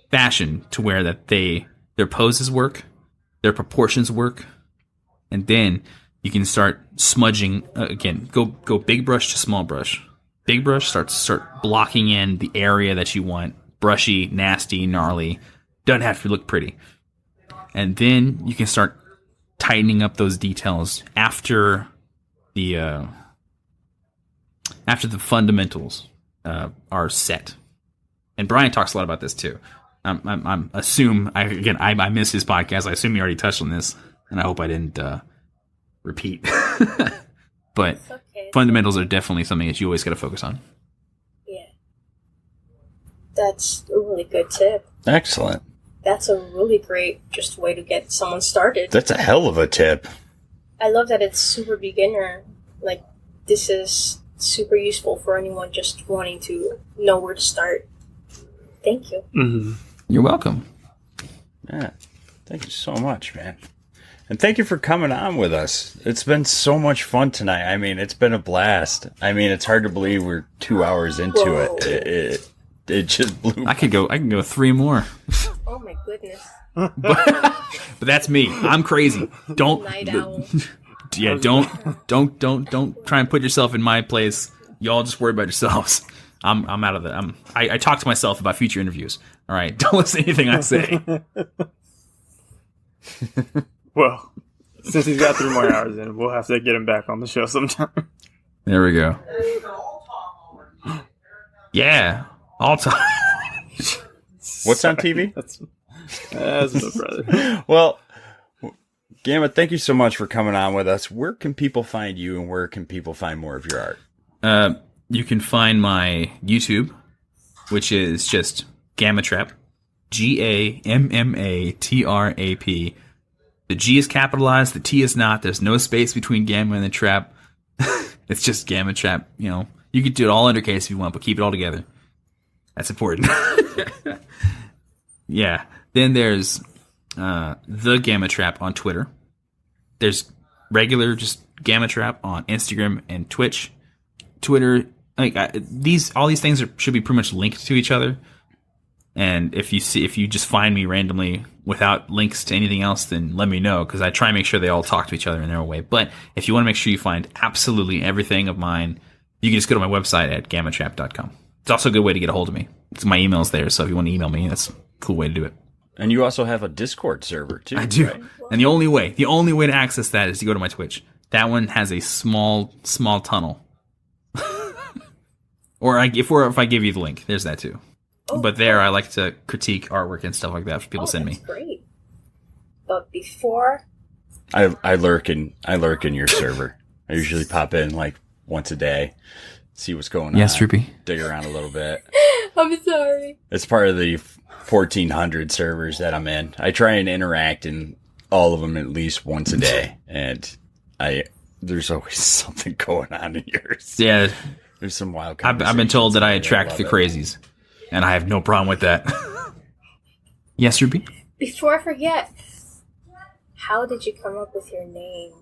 Speaker 2: fashion to where that their poses work, their proportions work, and then you can start smudging. Again, go big brush to small brush. Big brush start blocking in the area that you want. Brushy, nasty, gnarly. Doesn't have to look pretty. And then you can start tightening up those details after the fundamentals are set. And Brian talks a lot about this too. I miss his podcast. I assume you already touched on this, and I hope I didn't repeat. But
Speaker 1: okay.
Speaker 2: Fundamentals are definitely something that you always got to focus on.
Speaker 1: Yeah. That's a really good tip.
Speaker 3: Excellent.
Speaker 1: That's a really great just way to get someone started.
Speaker 3: That's a hell of a tip.
Speaker 1: I love that it's super beginner. Like, this is super useful for anyone just wanting to know where to start. Thank you.
Speaker 4: Mm-hmm.
Speaker 2: You're welcome.
Speaker 3: Yeah. Thank you so much, man. And thank you for coming on with us. It's been so much fun tonight. I mean, it's been a blast. I mean, it's hard to believe we're 2 hours into
Speaker 1: Whoa.
Speaker 3: it. It just blew.
Speaker 2: I can go 3 more.
Speaker 1: Oh my goodness.
Speaker 2: but that's me. I'm crazy. Don't.
Speaker 1: Night owl.
Speaker 2: Yeah, don't try and put yourself in my place. Y'all just worry about yourselves. I'm out of the. I talk to myself about future interviews. All right, don't listen to anything I say.
Speaker 4: Well, since he's got 3 more hours in, we'll have to get him back on the show sometime.
Speaker 2: There we go. Yeah, all time.
Speaker 3: What's on TV?
Speaker 4: That's my brother.
Speaker 3: Well, Gamma, thank you so much for coming on with us. Where can people find you, and where can people find more of your art?
Speaker 2: You can find my YouTube, which is just Gammatrap. Gammatrap. The G is capitalized, the T is not. There's no space between Gamma and the Trap. It's just Gammatrap. You could do it all undercase if you want, but keep it all together. That's important. Yeah. Then there's the Gammatrap on Twitter. There's regular just Gammatrap on Instagram and Twitch. Twitter, all these things should be pretty much linked to each other. And if you just find me randomly without links to anything else, then let me know, because I try and make sure they all talk to each other in their own way. But if you want to make sure you find absolutely everything of mine, you can just go to my website at gammatrap.com. It's also a good way to get a hold of me. My email's there, so if you want to email me, that's a cool way to do it.
Speaker 3: And you also have a Discord server too.
Speaker 2: I do.
Speaker 3: Right?
Speaker 2: And the only way to access that is to go to my Twitch. That one has a small tunnel. Or if I give you the link, there's that too. But there, I like to critique artwork and stuff like that people send me.
Speaker 1: That's great. But before,
Speaker 3: I lurk in your server. I usually pop in like once a day, see what's going on.
Speaker 2: Yes, Droopy.
Speaker 3: Dig around a little bit.
Speaker 1: I'm sorry.
Speaker 3: It's part of the 1,400 servers that I'm in. I try and interact in all of them at least once a day, and there's always something going on in yours.
Speaker 2: Yeah,
Speaker 3: there's some wild.
Speaker 2: I've been told that I attract
Speaker 3: love
Speaker 2: the
Speaker 3: it.
Speaker 2: crazies, and I have no problem with that. Yes, Ruby?
Speaker 1: Before I forget, how did you come up with your name?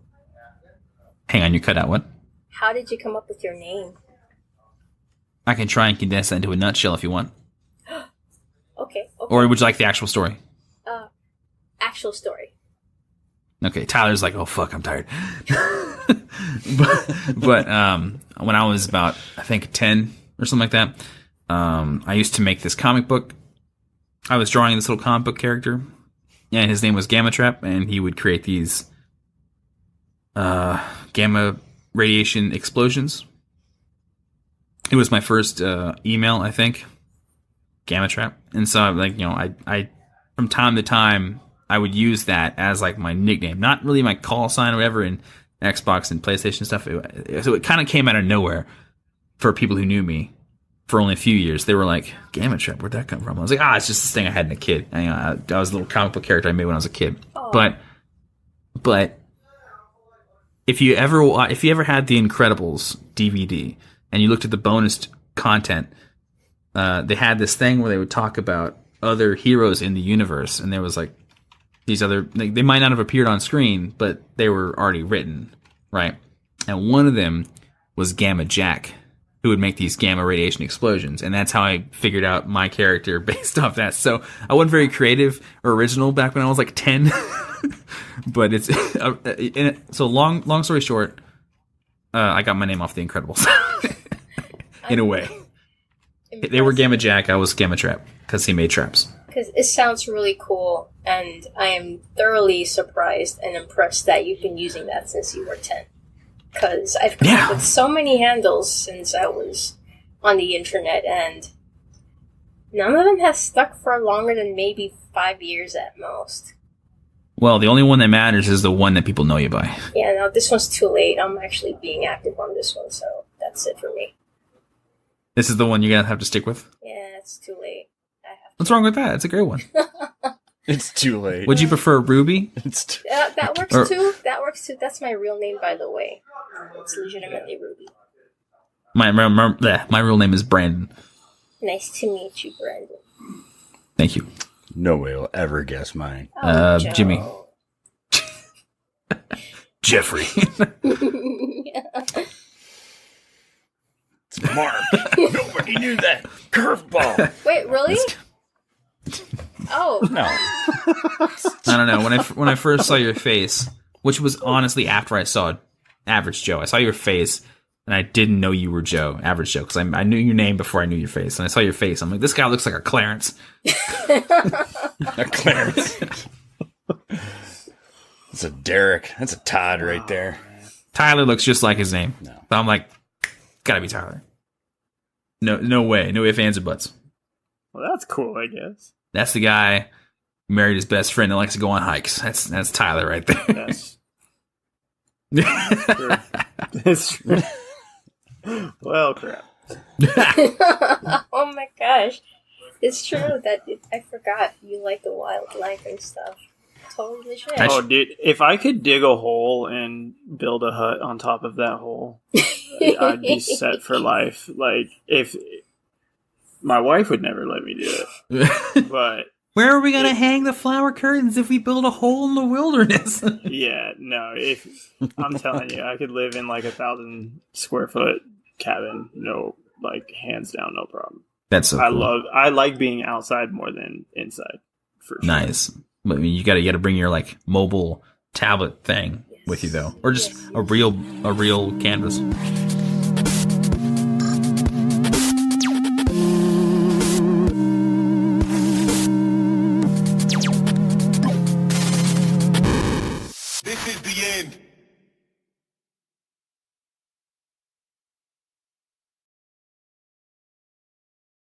Speaker 2: Hang on, you cut out what?
Speaker 1: How did you come up with your name?
Speaker 2: I can try and condense that into a nutshell if you want.
Speaker 1: Okay.
Speaker 2: Or would you like the actual story?
Speaker 1: Actual story.
Speaker 2: Okay, Tyler's like, oh fuck, I'm tired. but when I was about, I think 10 or something like that, I used to make this comic book. I was drawing this little comic book character, and his name was Gammatrap, and he would create these gamma radiation explosions. It was my first email, I think, Gammatrap, and so I from time to time I would use that as like my nickname, not really my call sign or whatever in Xbox and PlayStation stuff. So it kind of came out of nowhere, for people who knew me for only a few years, they were like, Gammatrap, where'd that come from? I was like, it's just this thing I had in a kid. And, I was a little comic book character I made when I was a kid.
Speaker 1: Oh.
Speaker 2: But if you ever had the Incredibles DVD and you looked at the bonus content, they had this thing where they would talk about other heroes in the universe, and there was like these other, they might not have appeared on screen, but they were already written, right? And one of them was Gamma Jack, who would make these gamma radiation explosions, and that's how I figured out my character based off that. So I wasn't very creative or original back when I was like 10, but it's so long story short, I got my name off the Incredibles in a way.
Speaker 1: Impressive.
Speaker 2: They were Gamma Jack, I was Gammatrap because he made traps.
Speaker 1: Because it sounds really cool, and I am thoroughly surprised and impressed that you've been using that since you were 10. Because I've come up with so many handles since I was on the internet, and none of them have stuck for longer than maybe 5 years at most.
Speaker 2: Well, the only one that matters is the one that people know you by.
Speaker 1: Yeah, no, this one's too late. I'm actually being active on this one, so that's it for me.
Speaker 2: This is the one you're going to have to stick with?
Speaker 1: Yeah, it's too late.
Speaker 2: What's wrong with that? It's a great one.
Speaker 3: It's too late.
Speaker 2: Would you prefer Ruby?
Speaker 1: That works too. That works too. That's my real name, by the way. It's legitimately Ruby.
Speaker 2: My real name is Brandon.
Speaker 1: Nice to meet you, Brandon.
Speaker 2: Thank you.
Speaker 3: No way will ever guess mine.
Speaker 1: Joe.
Speaker 2: Jimmy. Jeffrey.
Speaker 3: It's Mark. Nobody knew that. Curveball.
Speaker 1: Wait, really? Oh.
Speaker 3: No.
Speaker 2: I don't know. When I first saw your face, which was honestly after I saw AvgJoe, I saw your face and I didn't know you were Joe, AvgJoe, because I knew your name before I knew your face. And I saw your face. I'm like, this guy looks like a Clarence.
Speaker 3: A Clarence. It's a Derek. That's a Todd right there.
Speaker 2: Tyler looks just like his name.
Speaker 3: No.
Speaker 2: But I'm like, gotta be Tyler. No way. No ifs, ands, or buts.
Speaker 4: Well, that's cool, I guess.
Speaker 2: That's the guy who married his best friend and likes to go on hikes. That's Tyler right there.
Speaker 4: Yes. True. It's true. Well, crap.
Speaker 1: Oh my gosh. It's true that I forgot you like the wildlife and stuff. Totally legit.
Speaker 4: Oh, dude, if I could dig a hole and build a hut on top of that hole, I'd be set for life. Like, if my wife would never let me do it, but
Speaker 2: where are we gonna hang the flower curtains if we build a hole in the wilderness?
Speaker 4: yeah, no. If I'm telling you, I could live in like 1,000 square foot cabin, no, like hands down, no problem.
Speaker 2: That's so cool.
Speaker 4: I like being outside more than inside. For sure.
Speaker 2: Nice. I mean, you gotta bring your like mobile tablet thing with you though, or just a real canvas.